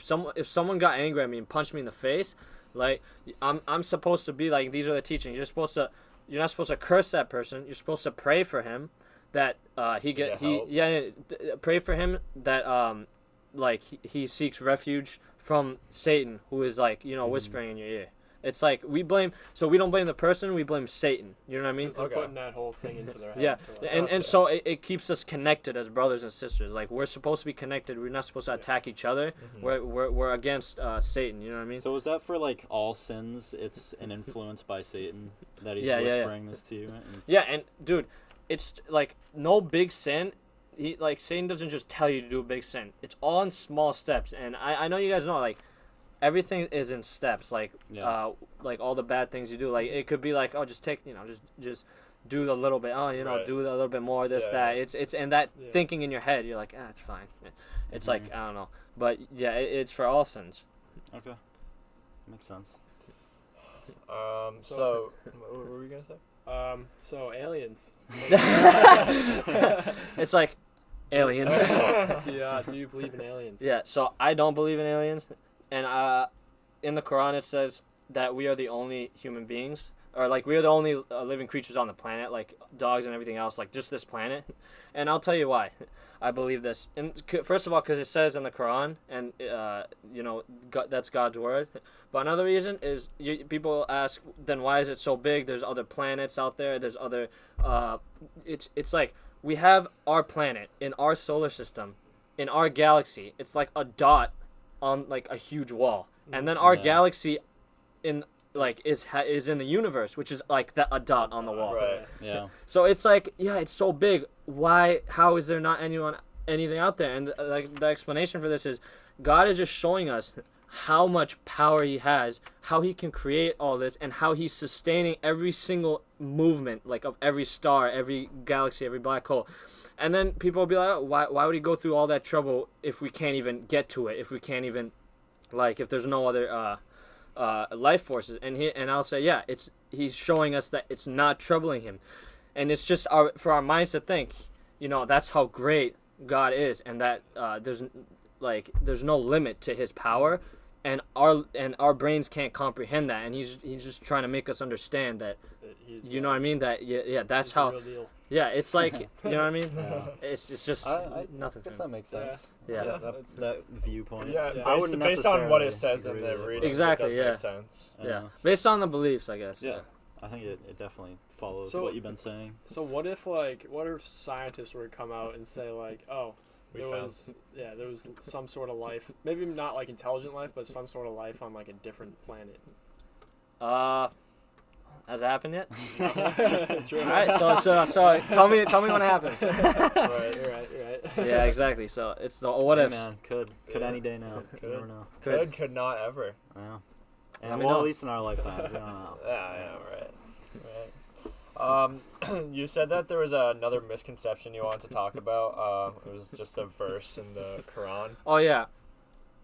C: someone got angry at me and punched me in the face, like I'm supposed to be like, these are the teachings. You're not supposed to curse that person. You're supposed to pray for him that pray for him that like he seeks refuge from Satan, who is like, you know, whispering in your ear. It's like we don't blame the person, we blame Satan. You know what I mean?
A: They're putting that whole thing into their head.
C: Yeah, and so it keeps us connected as brothers and sisters. Like we're supposed to be connected. We're not supposed to attack each other. We're against Satan. You know what I mean?
B: So is that for like all sins? It's an influence by Satan that he's whispering this to you.
C: Yeah, and dude, it's like no big sin. Satan doesn't just tell you to do a big sin. It's all in small steps. And I know you guys know, like, everything is in steps. Like
B: Yeah.
C: like all the bad things you do. Like it could be like, oh, just take, just do a little bit. Oh,
D: Right.
C: do a little bit more. This
D: Yeah,
C: that.
D: yeah.
C: It's and that
A: Yeah.
C: thinking in your head. You're like, it's fine. It's
B: Mhm.
C: like I don't know, but yeah, it's for all sins.
B: Okay. Makes sense.
D: So what were you gonna say?
A: So aliens.
C: It's like alien.
A: Do you believe in aliens?
C: Yeah, so I don't believe in aliens, and in the Quran it says that we are the only human beings, or like we are the only living creatures on the planet, like dogs and everything else, like just this planet. And I'll tell you why I believe this. And first of all, because it says in the Quran, and God, that's God's word. But another reason is people ask, then why is it so big? There's other planets out there. There's other. It's like we have our planet in our solar system, in our galaxy. It's like a dot on like a huge wall, and then our
B: Yeah.
C: galaxy in like is in the universe, which is like a dot on the wall.
D: Right.
B: Yeah.
C: So it's like, yeah, it's so big. Why? How is there not anything out there? And like the explanation for this is, God is just showing us how much power He has, how He can create all this, and how He's sustaining every single movement, like of every star, every galaxy, every black hole. And then people will be like, oh, why would He go through all that trouble if we can't even get to it? If we can't even, like, if there's no other life forces? And I'll say, yeah, He's showing us that it's not troubling Him, and it's just for our minds to think, that's how great God is, and that there's no limit to His power, and our brains can't comprehend that, and He's just trying to make us understand that. You know what I mean? That that's
A: He's the
C: how.
A: real deal.
C: Yeah, it's like, you know what I mean?
B: Yeah.
C: It's just
B: I
C: nothing.
B: guess
C: For
B: that
C: me.
B: makes sense.
C: Yeah.
B: That viewpoint.
D: Yeah,
A: Yeah.
B: I
D: based,
B: wouldn't
D: based on what it
B: necessarily
D: says in
B: agree
D: the
B: with it.
D: reading,
C: Exactly,
D: it does
C: yeah.
D: make sense.
C: Yeah, based on the beliefs, I guess.
B: Yeah. I think it definitely follows
A: So-
B: what you've been saying.
A: So what if scientists were to come out and say like, oh,
D: We
A: there
D: found-
A: was some sort of life, maybe not like intelligent life, but some sort of life on like a different planet.
C: Has it happened yet?
A: True.
C: All right, so tell me when it happens.
A: Right, you're right.
C: Yeah, exactly. So it's the what
B: Hey,
C: if.
B: man, could
D: Yeah.
B: any day now. You
D: Could.
B: never know.
D: Could not ever.
B: Yeah.
C: Let
B: And
C: me
B: well,
C: know.
B: at least in our lifetimes, we don't know.
D: Yeah, right. You said that there was another misconception you wanted to talk about. It was just a verse in the Quran.
C: Oh yeah,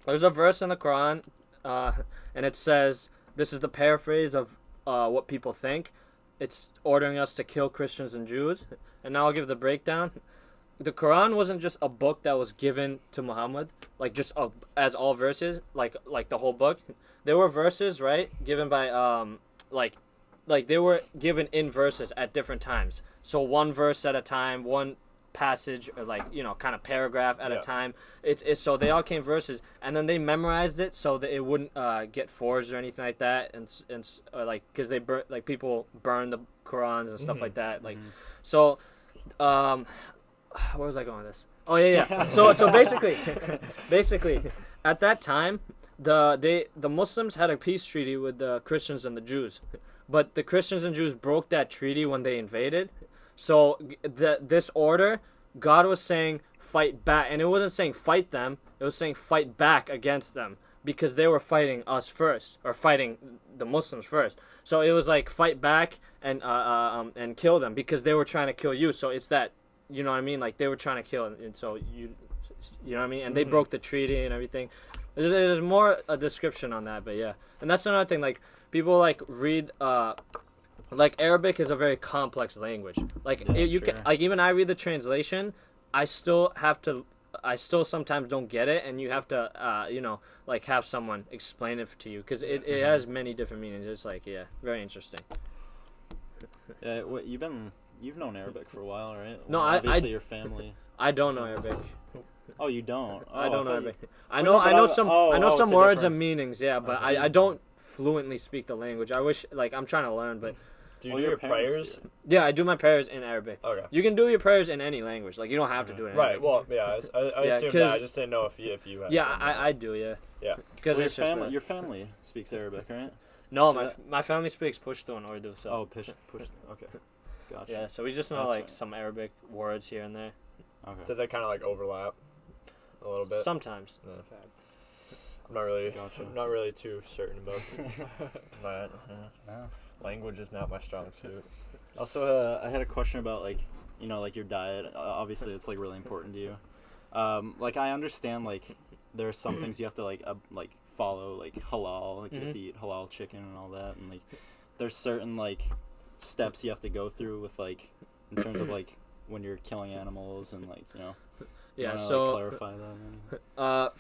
C: there's a verse in the Quran, and it says, this is the paraphrase of what people think. It's ordering us to kill Christians and Jews. And now I'll give the breakdown. The Quran wasn't just a book that was given to Muhammad, like just as all verses, like the whole book. There were verses, right, given by like they were given in verses at different times. So one verse at a time, one passage, or like kind of paragraph at a
D: Yeah.
C: time. It's so they all came verses, and then they memorized it so that it wouldn't get forged or anything like that, and like because people burn the Qurans and stuff
D: Mhm.
C: like that, like
B: Mhm.
C: so. Where was I going with this? Oh yeah. So basically, at that time, the Muslims had a peace treaty with the Christians and the Jews, but the Christians and Jews broke that treaty when they invaded. So this order, God was saying fight back, and it wasn't saying fight them. It was saying fight back against them because they were fighting us first, or fighting the Muslims first. So it was like fight back and kill them because they were trying to kill you. So it's that, you know what I mean? Like they were trying to kill, and so you know what I mean? And they
D: Mhm.
C: broke the treaty and everything. There's more a description on that, but yeah. And that's another thing. Like people like read. Like Arabic is a very complex language. Like
B: Yeah,
C: you
B: sure.
C: can, like even I read the translation, I still sometimes don't get it, and you have to like have someone explain it to you because it has many different meanings. It's like very interesting.
B: Yeah, you've known Arabic for a while, right?
C: No,
B: Well,
C: I-
B: obviously your family.
C: I don't know Arabic.
B: Oh, you don't.
C: I don't know
B: thought you-
C: Arabic. I
B: Wait,
C: know
B: no,
C: I
B: but
C: know
B: I-
C: some
B: oh,
C: I know
B: oh,
C: some
B: it's a
C: words
B: different-
C: and meanings. Yeah, but
B: Okay.
C: I don't fluently speak the language. I wish I'm trying to learn, but
D: Do you
B: Well,
D: do your
B: parents
D: prayers?
B: do.
C: yeah, I do my prayers in Arabic.
D: Okay.
C: You can do your prayers in any language. Like you don't have to do it in
D: Right.
C: Arabic.
D: Well, yeah. I
C: Yeah,
D: assume
C: 'cause-
D: that. I just didn't know if you had.
C: Yeah,
D: done that.
C: I do. Yeah.
D: Yeah.
C: Because
B: Well,
C: it's just
B: your family speaks Arabic, right?
C: no,
B: is
C: my
B: that-
C: my family speaks Pashto and Urdu. So
B: Oh, push. Okay, gotcha.
C: yeah, so we just know
B: That's
C: like
B: fine.
C: some Arabic words here and there.
B: Okay.
D: Did they kind of like overlap a little bit?
C: Sometimes.
B: Gotcha.
D: I'm not really too certain about that.
B: Yeah.
D: Language is not my strong suit.
B: Also, I had a question about like your diet. Obviously, it's like really important to you. Like I understand like there are some things you have to like follow, like halal, like you have to eat halal chicken and all that, and like there's certain like steps you have to go through with like in terms of like when you're killing animals and like
C: Yeah.
B: So clarify that.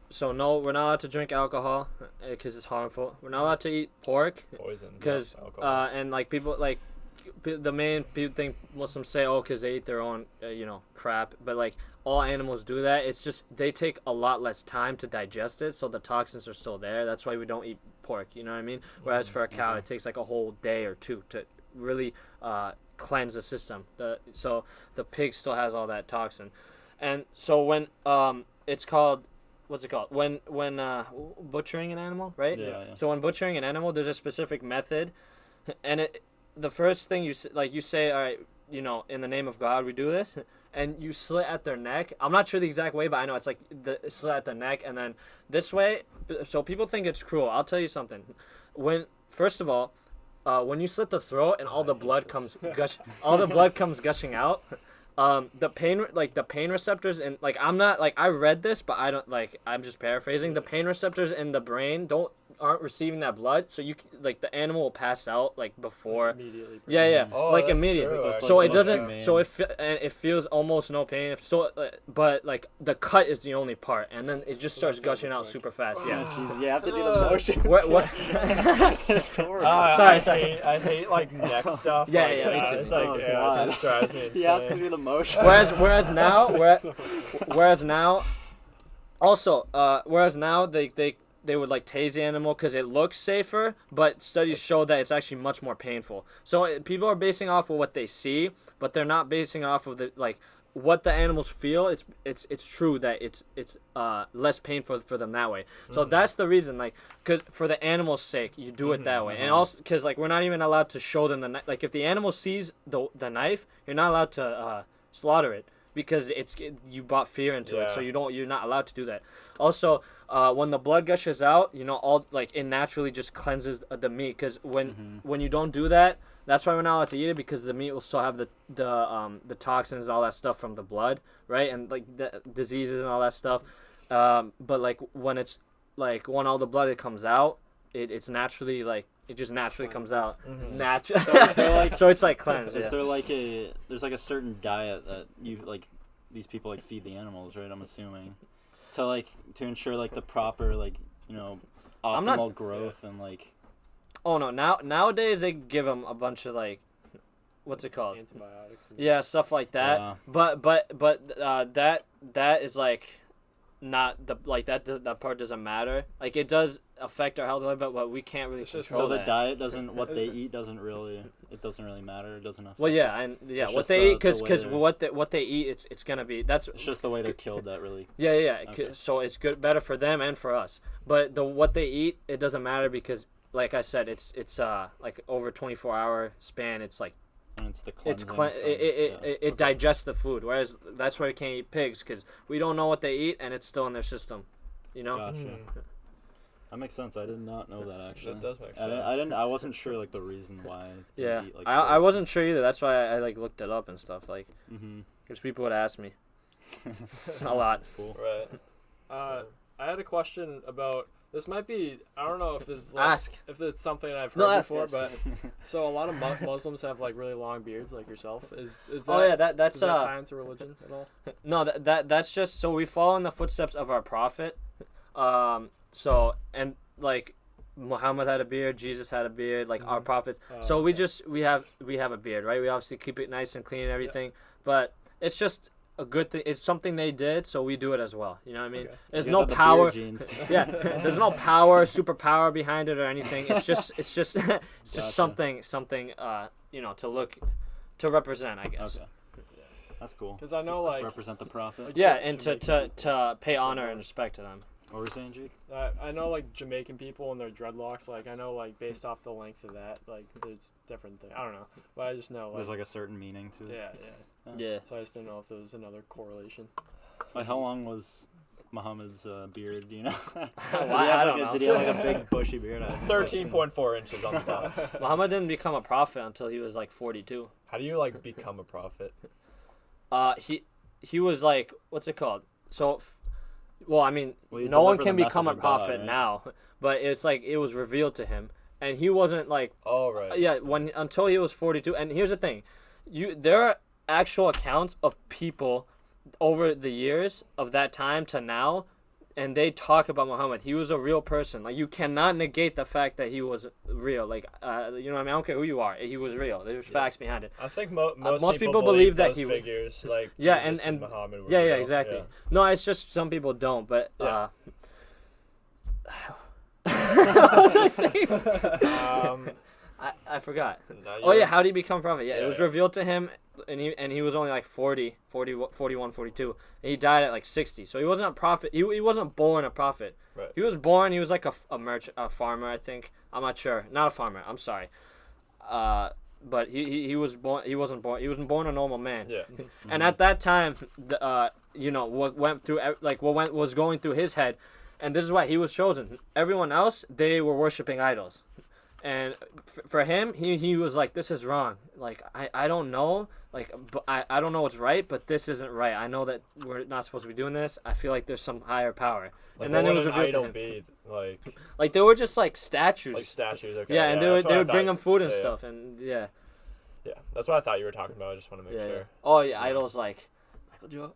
C: So no, we're not allowed to drink alcohol because it's harmful. We're not allowed to eat pork
D: Poison.
C: because
D: alcohol.
C: and like people like the main people think Muslims say because they eat their own crap, but like all animals do that. It's just they take a lot less time to digest it, so the toxins are still there. That's why we don't eat pork. You know what I mean? Whereas for a cow, it takes like a whole day or two to really cleanse the system. So the pig still has all that toxin, and so when it's called. What's it called? When butchering an animal, right?
B: Yeah.
C: So when butchering an animal, there's a specific method, and the first thing you say, all right, in the name of God, we do this, and you slit at their neck. I'm not sure the exact way, but I know it's like the slit at the neck, and then this way. So people think it's cruel. I'll tell you something. First of all, when you slit the throat and all the blood comes gushing out. The pain receptors and like I'm not like I read this, but I don't like I'm just paraphrasing. The pain receptors in the brain aren't receiving that blood, so you like the animal will pass out like before.
A: Immediately.
C: Yeah.
D: Oh,
C: like
D: that's
C: immediately.
D: true,
C: So
B: actually.
C: it doesn't.
B: Humane.
C: So it feels almost no pain. But like the cut is the only part, and then it just starts gushing out super fast. Yeah.
B: Jeez, you have to do the motion.
C: What?
B: It's horrible.
C: Sorry.
D: I hate like neck stuff.
C: Yeah,
D: like
C: yeah, me
D: that.
C: too.
D: It's like
B: Oh,
D: it
B: God.
D: just drives me insane.
B: He has to do the motion.
C: Whereas now, also, they would like tase the animal because it looks safer, but studies show that it's actually much more painful. So people are basing off of what they see, but they're not basing it off of what the animals feel. It's true that it's less painful for them that way. So that's the reason, like, because for the animal's sake, you do it that way, and also because like we're not even allowed to show them the knife. Like if the animal sees the knife, you're not allowed to slaughter it. Because you brought fear into it, so you're not allowed to do that. Also, when the blood gushes out, all like it naturally just cleanses the meat. Because when you don't do that, that's why we're not allowed to eat it, because the meat will still have the toxins and all that stuff from the blood, right? And like the diseases and all that stuff. But like when it's like when all the blood comes out, it's naturally like. It just naturally comes out. Natural.
B: So is there like
C: so it's like cleansed.
B: Is there like there's like a certain diet that you like these people like feed the animals, right? I'm assuming to ensure like the proper like optimal growth and like.
C: Oh no! Nowadays they give them a bunch of like, what's it called?
A: Antibiotics.
C: Yeah, stuff like that.
B: Yeah.
C: But that is like, not the like that part doesn't matter. Like it does affect our health, but we can't really control
B: So the
C: that.
B: diet doesn't what they eat doesn't really matter. It doesn't affect.
C: Well, yeah,
B: It's
C: what
B: just
C: they eat,
B: the
C: because
B: way
C: what they eat, it's gonna be that's.
B: It's just the way they're killed that really.
C: Yeah.
B: Okay.
C: So it's better for them and for us. But what they eat, it doesn't matter because, like I said, it's like over 24-hour span. It's like.
B: And it's the cleansing.
C: It digests the food, whereas that's why we can't eat pigs, because we don't know what they eat and it's still in their system,
B: Gotcha. That makes sense. I did not know that actually.
D: That does make sense.
B: I wasn't sure like the reason why. They
C: Yeah,
B: eat, like,
C: I wasn't sure either. That's why I like looked it up and stuff, like,
B: Mhm.
C: because people would ask me a lot.
B: That's cool.
D: Right.
A: I had a question about this. Might be, I don't know if this is
C: Ask.
A: if it's something I've
C: No,
A: heard
C: ask,
A: before,
C: ask.
A: but so a lot of Muslims have like really long beards, like yourself. Is that?
C: Oh yeah, that's
A: does that tie into religion at all?
C: no, that's just so we follow in the footsteps of our prophet. So and like Muhammad had a beard, Jesus had a beard, like our prophets. So we have a beard, right? We obviously keep it nice and clean and everything, but it's just a good thing. It's something they did, so we do it as well. You know what I mean?
A: Okay.
C: There's
B: You
C: no
B: guys have the
C: power.
B: beard genes, too.
C: Yeah, there's no power, superpower behind it or anything. It's just
B: Gotcha.
C: something to represent, I guess.
B: Okay. That's cool.
A: Because I know like
B: Represent the prophet.
C: Yeah, and
A: Jamaican
C: to pay honor and respect to them.
B: What were you saying, Jake?
A: I know like Jamaican people and their dreadlocks. Like I know like based off the length of that, like there's different things. I don't know, but I just know like
B: There's like a certain meaning to it.
A: yeah.
C: Yeah.
A: So I just didn't know if there was another correlation.
B: Like how long was Muhammad's beard? Do you know?
C: I don't know.
B: Did he have like a big bushy beard?
D: 13.4 inches on the top.
C: Muhammad didn't become a prophet until he was like 42.
D: How do you like become a prophet?
C: He was like, what's it called? So, well, I mean,
B: Well, you
C: no one
B: deliver
C: can
B: the
C: become a
B: message of God,
C: prophet
B: right?
C: now, but it's like it was revealed to him, and he wasn't like,
D: Oh, right.
C: yeah, until he was 42. And here's the thing, there are actual accounts of people over the years of that time to now, and they talk about Muhammad. He was a real person. Like, you cannot negate the fact that he was real. Like, you know what I mean? I don't care who you are. He was real. There's facts behind it.
D: I think most
C: people believe that
D: those
C: he
D: figures, like
C: Yeah,
D: Jesus
C: and
D: Muhammad were
C: yeah,
D: real.
C: exactly.
D: Yeah.
C: No, it's just some people don't. But
D: Yeah.
C: what was I saying? I forgot.
D: No,
C: Oh yeah, how did he become prophet? Yeah, it was
D: Yeah.
C: revealed to him, and he was only like 40, 41, 42, and he died at like 60. So he wasn't a prophet. He wasn't born a prophet.
D: Right.
C: He was born. He was like a farmer, I think. I'm not sure. Not a farmer. I'm sorry. But he was born. He wasn't born. He wasn't born a normal man.
D: Yeah.
C: And at that time, you know what went through, like what was going through his head, and this is why he was chosen. Everyone else, they were worshiping idols. And for him, he was like, this is wrong. Like, I don't know. Like, but I don't know what's right, but this isn't right. I know that we're not supposed to be doing this. I feel like there's some higher power.
D: Like,
C: and then it was
D: an
C: revealed to
D: idol
C: him.
D: be
C: Like, they were just like statues.
D: like statues. Okay.
C: Yeah, and
D: that's what
C: they
D: I
C: would bring
D: thought.
C: him food and
D: Yeah,
C: stuff, and yeah.
D: Yeah, that's what I thought you were talking about. I just want to make
C: Yeah.
D: sure.
C: Oh yeah, idols like Michael Jordan.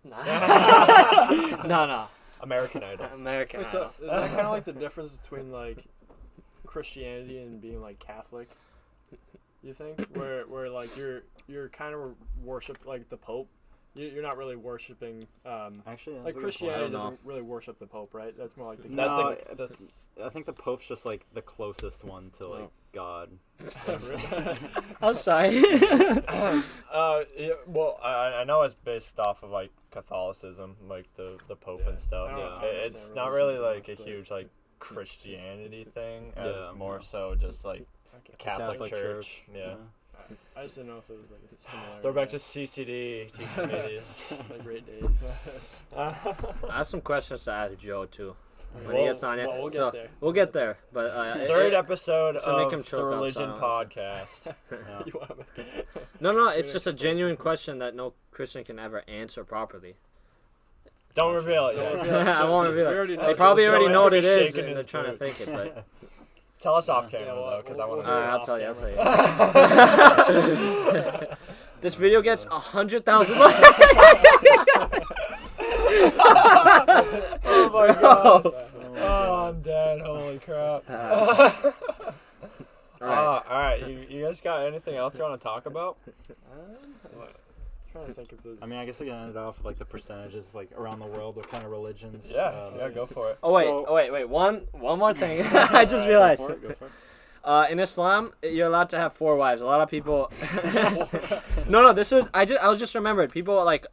C: Nah. no.
D: American Idol.
C: American
A: So
C: Idol.
A: is that kind of like the difference between like Christianity and being like Catholic? You think where like you're kind of worship like the Pope. You're not really worshiping.
B: Actually, that's
A: Like
B: a good
A: Christianity
C: I don't know.
A: doesn't really worship the Pope, right? That's more like the.
D: That's
B: No,
D: that's
B: I think the Pope's just like the closest one to like God.
C: I'm sorry.
D: yeah, well, I know it's based off of like Catholicism, like the Pope and stuff.
A: I don't
B: Yeah.
A: understand
D: It's not
A: religion
D: really
A: too
D: like a
A: much, but-
D: huge like Christianity thing, as
B: Yeah,
D: more
B: yeah.
D: so just like
A: Okay.
D: Catholic Church. Yeah.
A: I just didn't know if it was like a similar.
D: Throwback to CCD teaching meetings.
A: the great days.
C: I have some questions to ask Joe too. When
D: Well,
C: he gets on it.
A: well, we'll get
C: So,
A: there.
C: We'll get there. But
D: Third episode
C: so make him
D: of the
C: choke up,
D: Religion
C: so-
D: Podcast.
B: Yeah.
A: You wanna make-
C: No, it's
A: Gonna
C: just a
A: explain
C: genuine
A: something.
C: question that no Christian can ever answer properly.
D: Don't reveal it
A: Don't
D: yet.
A: reveal it.
C: I won't
A: We
C: reveal it.
A: already know.
C: They probably
D: Joe
C: already know what it
D: Andrews
C: is,
D: shaking
C: and they're
D: his
C: trying to
D: boots.
C: think it. But
D: Tell us off camera
A: Yeah, well,
D: though, because I
A: we'll-
D: want
A: we'll
D: to.
C: Alright,
A: hear
C: I'll tell
A: off
C: you. This video gets 100,000 likes.
D: Oh my god. Oh, I'm dead. Holy crap.
C: Alright.
D: Alright, you guys got anything else you want to talk about?
A: Trying to think if there's.
B: I mean, I guess I can end it off with like the percentages, like around the world, what kind of religions.
D: Yeah, go for it.
C: Oh wait,
B: So-
C: wait. One more thing. I just realized.
B: Go for it, go for it.
C: In Islam, you're allowed to have 4 wives. A lot of people. No. This was I was just remembered. People like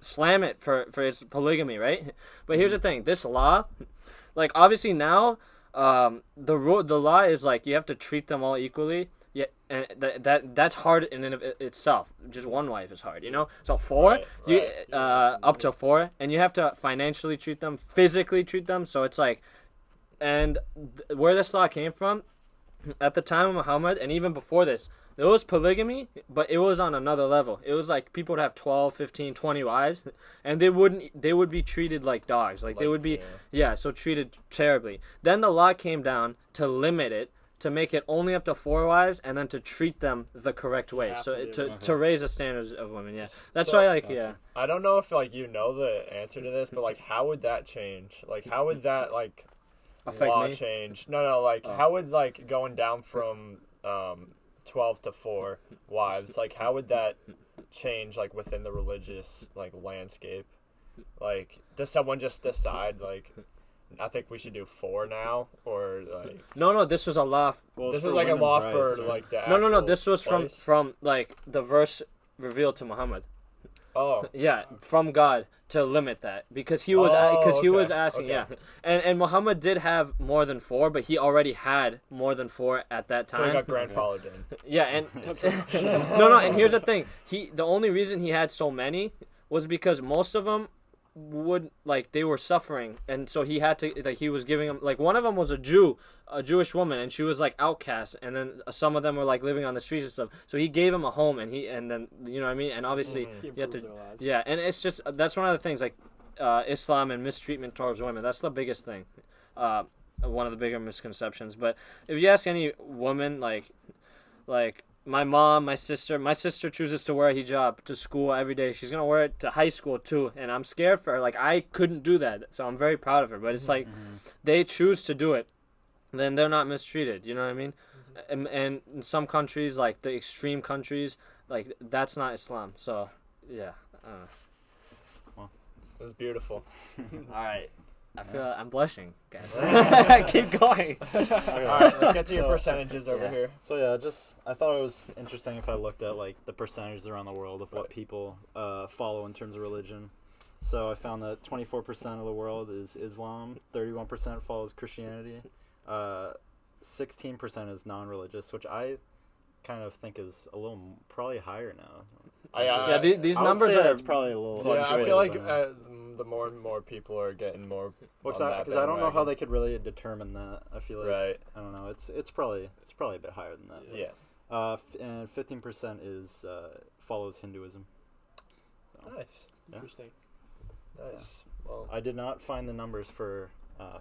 C: slam it for its polygamy, right? But here's the thing. This law, like obviously now, the law is like you have to treat them all equally. Yeah, and that's hard in and of itself. Just one wife is hard, you know. So 4,
D: Right,
C: you
D: right.
C: up to 4, and you have to financially treat them, physically treat them. So it's like, and where this law came from, at the time of Muhammad, and even before this, there was polygamy, but it was on another level. It was like people would have 12, 15, 20 wives, and they would be treated like dogs. Like they would be, so treated terribly. Then the law came down to limit it, to make it only up to 4 wives, and then to treat them the correct way.
A: Have
C: So
A: to do.
C: to raise the standards of women. Yeah, that's
D: So-
C: why like
B: Gotcha.
C: yeah.
D: I don't know if like you know the answer to this, but like how would that change? Like how would that like
C: Affect
D: law
C: me?
D: change? No, like
C: Oh.
D: how would like going down from 12 to 4 wives, like how would that change like within the religious like landscape? Like does someone just decide like I think we should do 4 now, or like
C: No, this was a law.
B: Well, it's
D: this
B: for
D: was like a
B: women's
D: law
B: rights,
D: for
B: right?
D: like the
C: No.
D: actual
C: This was
D: place?
C: from like the verse revealed to Muhammad.
D: Oh,
C: Yeah, from God to limit that because he was
D: okay,
C: asking.
D: okay.
C: Yeah, and Muhammad did have more than 4, but he already had more than 4 at that
D: so he
C: time.
D: got grandfathered in.
C: Yeah, and no, and here's the thing. The only reason he had so many was because most of them would like they were suffering, and so he had to like he was giving them like one of them was a Jewish woman, and she was like outcast, and then some of them were like living on the streets and stuff. So he gave them a home, and then you know what I mean, and obviously
A: He
C: you have to
A: improved their lives.
C: yeah, and it's just that's one of the things like Islam and mistreatment towards women. That's the biggest thing, one of the bigger misconceptions. But if you ask any woman like my mom, my sister chooses to wear a hijab to school every day. She's gonna wear it to high school too, and I'm scared for her. Like I couldn't do that, so I'm very proud of her. But it's like they choose to do it, then they're not mistreated. You know what I mean? And in some countries, like the extreme countries, like that's not Islam. So yeah.
D: It was beautiful.
C: All right. I feel I'm blushing, guys. Keep going.
D: All right, let's get to your percentages over here.
B: So yeah, I thought it was interesting if I looked at like the percentages around the world of what people follow in terms of religion. So I found that 24% of the world is Islam, 31% follows Christianity, 16% is non-religious, which I kind of think is a little probably higher now.
C: Yeah, these
B: I would
C: numbers
B: say
C: are
B: it's probably a little.
D: Yeah, I feel like
B: fluctuated,
D: the more and more people are getting more.
B: because
D: on
B: I
D: that
B: don't know how
D: bandwagon.
B: they could really determine that. I feel like
D: Right.
B: I don't know. It's probably a bit higher than that.
D: Yeah.
B: And 15% is follows Hinduism. So,
D: Nice.
B: Yeah.
A: Interesting.
D: Nice. Well,
B: I did not find the numbers for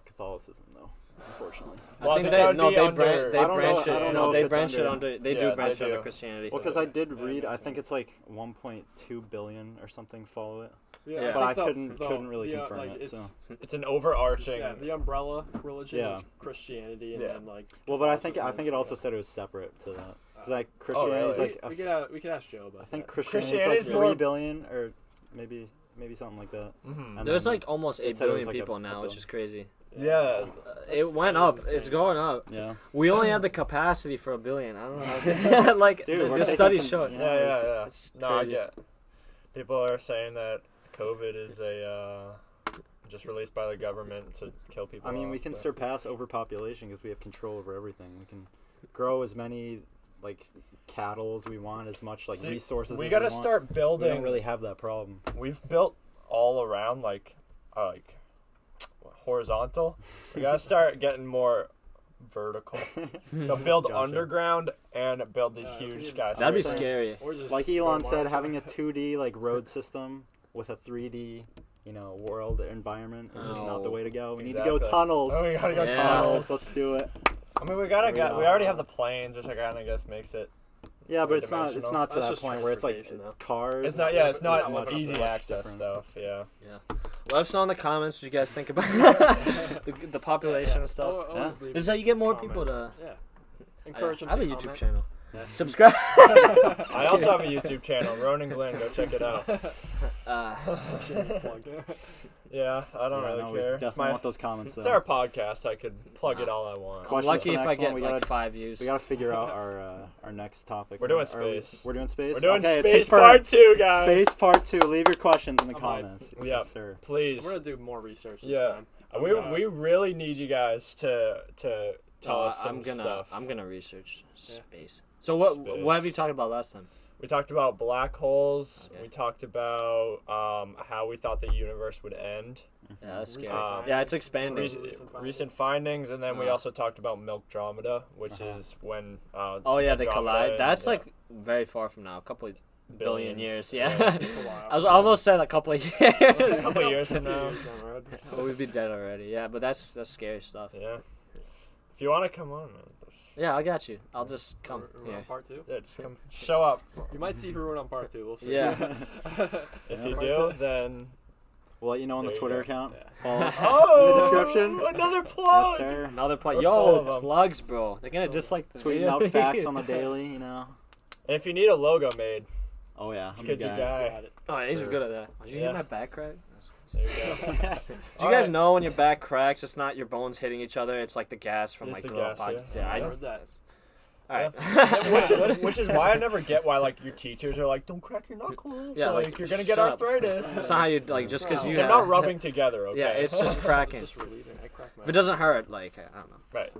B: Catholicism though, unfortunately.
D: Well, I
C: I think
D: think that would
C: they
D: be
C: they
D: under-
C: bran- they
B: I don't know-
C: branched
B: I don't
C: it.
B: know
C: No,
B: if
C: they
B: it's
C: branched it
B: under-
C: under. They
D: Yeah,
C: do
D: they
C: branch under
D: do.
C: Christianity.
B: Well, because I did
A: Yeah,
B: read,
A: makes
B: I think
A: sense.
B: it's like 1.2 billion or something follow it.
C: Yeah.
B: But I
A: think
B: couldn't really
A: the,
B: confirm
A: like,
B: it.
A: it's,
D: it's an overarching.
A: Yeah, the umbrella religion
B: Yeah.
A: is Christianity, and
D: Yeah.
A: then like.
B: Well, but I think
A: Catholicism
B: it
A: is,
B: also
A: yeah.
B: said it was separate to that. Because
A: Oh,
B: like Christianity is
D: really?
B: like
A: we could ask Joe about
B: I think
A: that.
B: Christianity is
D: Christianity's
B: like
D: more-
B: 3 billion or maybe something like that.
D: Mhm.
B: And
C: There's
B: then-
C: like almost
B: it
C: 8
B: said it was
C: billion
B: like a-
C: people
B: a
C: now, which
B: bill.
C: is crazy.
D: Yeah.
C: It went
A: That's
C: up. It's
A: insane.
C: going up.
B: Yeah.
C: We only have the capacity for 1 billion. I don't know. Like
B: Dude, we're
C: the
B: taking
C: studies
B: con-
C: show it.
B: you
D: Yeah,
B: know,
D: yeah.
C: It's
D: No, I
C: crazy.
D: get. People are saying that COVID is just released by the government to kill people.
B: I mean, we
D: off,
B: can
D: but-
B: surpass overpopulation because we have control over everything. We can grow as many like cattle as we want, as much like
D: See,
B: resources.
D: We
B: as
D: gotta
B: we want.
D: start
B: We
D: building.
B: don't really have that problem.
D: We've built all around like horizontal. We gotta start getting more vertical. So build
B: Gotcha.
D: underground and build these
A: Yeah,
D: huge
A: if we-
D: skyscrapers.
C: That'd be
B: Makes sense.
C: scary.
A: Or just
B: Like
A: go
B: Elon said,
A: Mars.
B: having a 2D like road system with a 3D, world environment is just not the
C: Oh.
B: way to go. We need to go
D: Exactly.
B: tunnels.
D: Oh, we gotta go
C: Yeah.
B: Tunnels.
D: tunnels.
B: Let's do it.
D: I mean, we already have the planes, which I kind of guess makes it.
B: Yeah, but it's not
D: Three-dimensional.
B: not to
A: That's
B: that
A: just
B: point where it's like
A: transportation, though.
B: cars.
D: It's not. Yeah, it's not
A: much
D: easy access
B: different.
D: stuff. Yeah.
C: Let us know in the comments what you guys think about the population and stuff.
A: Always leave
C: This is how you get more people
A: comments.
C: to.
A: Yeah. Encourage them
C: I have a
A: to
C: YouTube
A: comment.
C: channel.
A: Yeah.
C: Subscribe.
D: I also have a YouTube channel, Ronan Glenn. Go check it out.
A: Shameless plug.
D: Yeah, I don't
B: Yeah,
D: really
B: no, we
D: care.
B: definitely want those comments.
D: It's
B: though.
D: our podcast. I could plug it all I want.
C: I'm
B: Questions
C: lucky
B: for
C: if
B: next
C: I get
B: one? We
C: like
B: gotta-
C: 5 views.
B: We gotta figure out our next topic.
D: We're doing
B: Are we-
D: space.
B: We're doing space.
D: We're doing
B: okay, it's
D: space
B: confirmed.
D: part 2, guys.
B: Space part 2. Leave your questions in the
A: I might.
B: comments.
D: Yeah.
B: Yes, sir.
D: Please.
A: We're gonna do more research this
D: Yeah.
A: time.
D: We really need you guys to tell us some
C: I'm gonna
D: stuff.
C: I'm gonna research
A: Yeah.
C: space. So what
D: Space.
C: what have you talked about last time?
D: We talked about black holes.
C: Okay.
D: We talked about how we thought the universe would end.
C: Yeah, that's scary.
A: Recent
C: Yeah, it's
A: findings.
C: expanding.
D: Recent findings, and then we
C: Uh.
D: also talked about Milkdromeda, which
B: Uh-huh.
D: is when.
C: Oh yeah, they
D: Andromeda
C: collide.
D: and,
C: That's
D: yeah,
C: like very far from now. A couple of billion
D: billions.
C: years. Yeah.
A: It's a while.
C: I was almost said a couple of years.
D: A couple years
A: A
D: from
A: few
D: now.
A: years down the road.
C: Well, we'd be dead already. Yeah, but that's scary stuff.
D: Yeah. If you want to come on, man,
C: Yeah, I got you. I'll just come
A: We're on
C: here.
A: part 2.
D: yeah, just come. Show up.
A: You might see Haroon on part 2. We'll see.
C: Yeah.
D: If
B: Yeah.
D: you do, then.
B: We'll let you know on the
D: There you
B: Twitter
D: go.
B: account.
A: Yeah.
B: Follow us
D: Oh,
B: in the description.
D: Another plug.
B: Yes, sir.
C: Another plug.
D: We're full of
C: Yo,
D: 'em.
C: plugs, bro. They're gonna just like the
B: Tweeting
C: video.
B: out facts on the daily,
D: And if you need a logo made,
B: Oh yeah,
D: It's
B: I'm
D: good
B: the
D: you
B: guy.
D: got-
A: Got it.
C: Oh, he's
B: Sir.
C: good at that. Did you
D: Yeah.
C: get my back crack?
D: there you go.
C: Do you
D: All
C: guys
D: right.
C: know when your back cracks, it's not your bones hitting each other. It's like the gas from
D: It's
C: like
D: the
C: the little
D: gas,
C: pockets.
D: yeah.
C: Yeah, I
A: heard that.
C: All right.
D: which is why I never get why like your teachers are like, don't crack your knuckles.
C: Yeah,
D: like,
C: like,
D: you're gonna get
C: shut up.
D: arthritis.
C: That's not how you like just because you
D: They're
C: have.
D: not rubbing together. Okay.
C: Yeah, it's just cracking.
A: It's just relieving. I crack my
C: If it doesn't hurt, like I don't know.
D: right.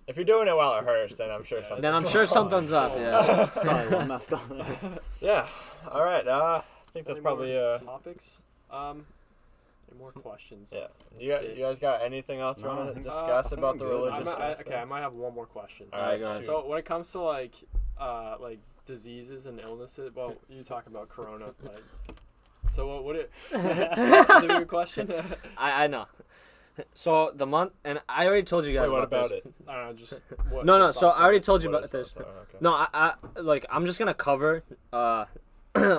D: If you're doing it while it hurts, then I'm sure something.
C: Then I'm sure something's up. Yeah.
B: Probably one messed up there.
D: Yeah. All right. I think that's
A: Any
D: probably
A: more topics. Any more questions?
D: Yeah.
A: Let's see.
D: You guys got anything else you
B: No, I
D: want to
B: think-
D: discuss
B: I think
D: about
B: I'm
D: the
B: good.
D: religious aspect?
A: I might have one more question.
D: All right,
C: go ahead.
D: shoot.
A: So when it comes to like diseases and illnesses, well, you talk about corona, but so what it is it your question?
C: I know. So the month, and I already told you guys
D: Wait, what
C: about
D: about
C: this.
D: it?
A: I don't know, just what
C: No,
A: your
C: no. So
A: thoughts
C: I already
A: are.
C: told you
D: What
C: about
D: is
C: this.
D: that? Oh, okay.
C: No, I'm just gonna cover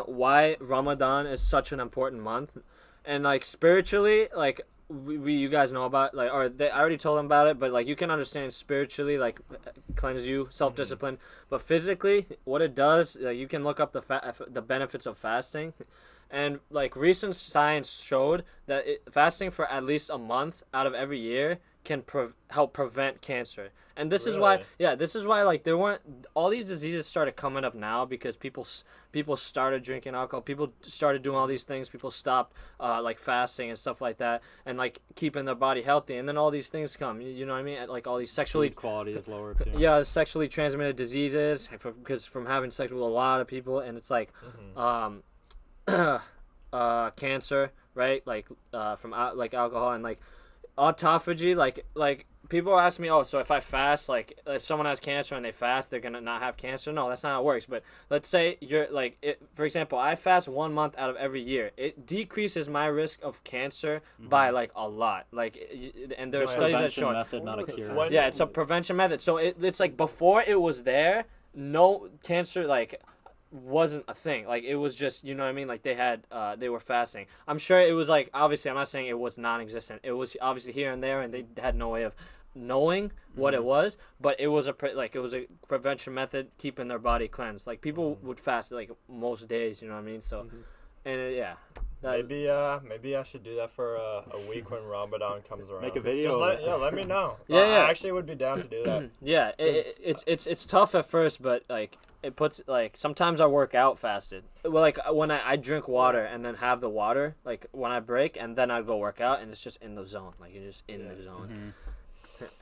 C: why Ramadan is such an important month, and like spiritually, like you guys know about, like, or I already told them about it, but like you can understand spiritually, like cleanse you, self-discipline, but physically, what it does, you can look up the benefits of fasting. And like recent science showed that fasting for at least a month out of every year can help prevent cancer. And this is why, like there weren't all these diseases started coming up now because people started drinking alcohol, people started doing all these things, people stopped like fasting and stuff like that, and like keeping their body healthy, and then all these things come. You know what I mean? Like all these sexually
B: Food quality is lower too.
C: yeah, sexually transmitted diseases because from having sex with a lot of people, and it's like cancer, right? Like from like alcohol and like autophagy. Like people ask me, oh, so if I fast, like if someone has cancer and they fast, they're gonna not have cancer? No, that's not how it works. But let's say you're like, for example, I fast 1 month out of every year. It decreases my risk of cancer by like a lot. Like, and there are
B: It's a
C: studies that
B: prevention
C: show.
B: method, not a cure.
D: When-
C: Yeah, it's a prevention method. So it's like before it was there, no cancer like wasn't a thing. Like it was just, you know what I mean? Like they were fasting. I'm sure it was like, obviously I'm not saying it was non-existent. It was obviously here and there, and they had no way of knowing what it was, but it was a prevention method, keeping their body cleansed. Like people would fast like most days, you know what I mean? So and
D: Maybe I should do that for a week when Ramadan comes around.
B: Make a video
D: Just
B: of it.
D: let me know.
C: Yeah, yeah.
D: I actually would be down to do that.
C: yeah, it's tough at first, but like it puts like sometimes I work out fasted. Well, like when I drink water and then have the water, like when I break and then I go work out, and it's just in the zone. Like you're just in the zone.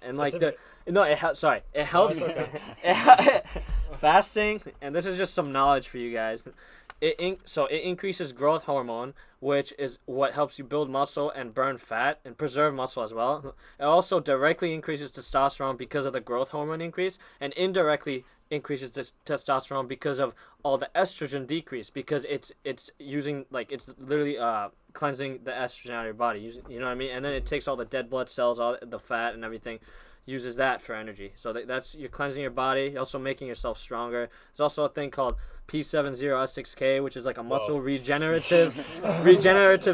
C: And like it helps. Sorry, it helps. Fasting, and this is just some knowledge for you guys. It increases growth hormone, which is what helps you build muscle and burn fat and preserve muscle as well. It also directly increases testosterone because of the growth hormone increase, and indirectly increases testosterone because of all the estrogen decrease, because it's using, like, it's literally cleansing the estrogen out of your body, you know what I mean? And then it takes all the dead blood cells, all the fat and everything, uses that for energy. So that's you're cleansing your body. You're also making yourself stronger. There's also a thing called P70S6K, which is like a muscle regenerative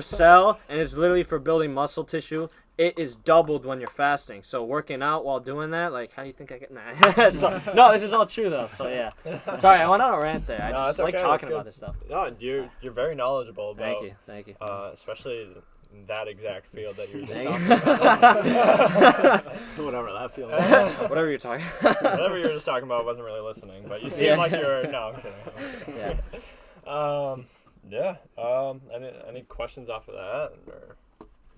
C: cell, and it's literally for building muscle tissue. It is doubled when you're fasting. So working out while doing that, like, how do you think I get? Nah. So, no, this is all true though. So yeah. Sorry, I went on a rant there. I just like talking about this stuff.
D: No, you're very knowledgeable about.
C: Thank you.
D: Especially that exact field that you're just
C: Thank
D: talking about.
B: Whatever that feels.
C: Whatever you're talking.
D: Whatever you were just talking about, I wasn't really listening, but you seem like you're. No, I'm kidding. Any questions off of that? Or?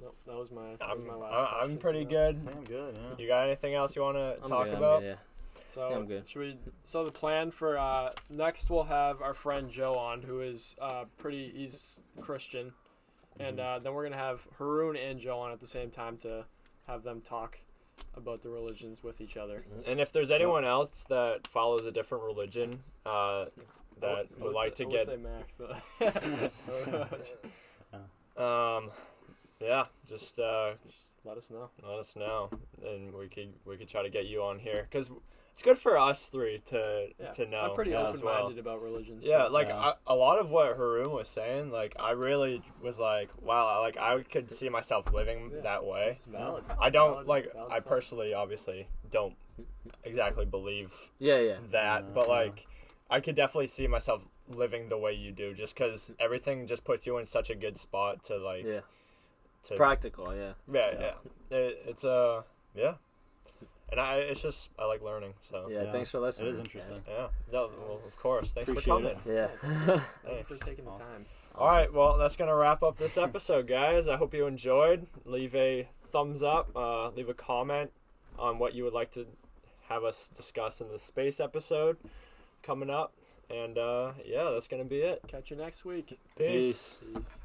A: Nope, that was my last
D: I'm
A: question.
D: pretty good.
B: I think I'm good. Yeah.
D: You got anything else you want to talk
C: good,
D: about?
C: yeah.
A: So
C: Yeah, I'm good.
A: So the plan for next, we'll have our friend Joe on, who is he's Christian, and then we're gonna have Haroon and Joe on at the same time to have them talk about the religions with each other.
D: And if there's anyone else that follows a different religion that would like to get,
A: say Max, but
D: just
A: let us know.
D: let us know, and we could try to get you on here, because it's good for us three to know.
A: I'm pretty
D: as
A: open-minded about religion.
D: Yeah,
A: so.
D: like a lot of what Haroon was saying, like I really was like, wow, like I could see myself living that way.
A: It's valid.
D: I don't
A: Valid
D: I
A: stuff.
D: personally obviously don't exactly believe
C: Yeah.
D: that, but like I could definitely see myself living the way you do, just because everything just puts you in such a good spot to like to
C: Practical, yeah.
D: It's and it's just I like learning, so
C: Yeah, thanks for listening.
B: It is interesting.
D: yeah. No, well, of course, thanks
B: Appreciate
D: for coming.
B: it.
C: Yeah.
A: Thank you for taking the
B: Awesome.
A: time.
D: All right, well, that's going to wrap up this episode, guys. I hope you enjoyed. Leave a thumbs up. Leave a comment on what you would like to have us discuss in the space episode coming up. And, that's going to be it.
A: Catch you next week.
D: Peace.
B: Peace.
A: Peace.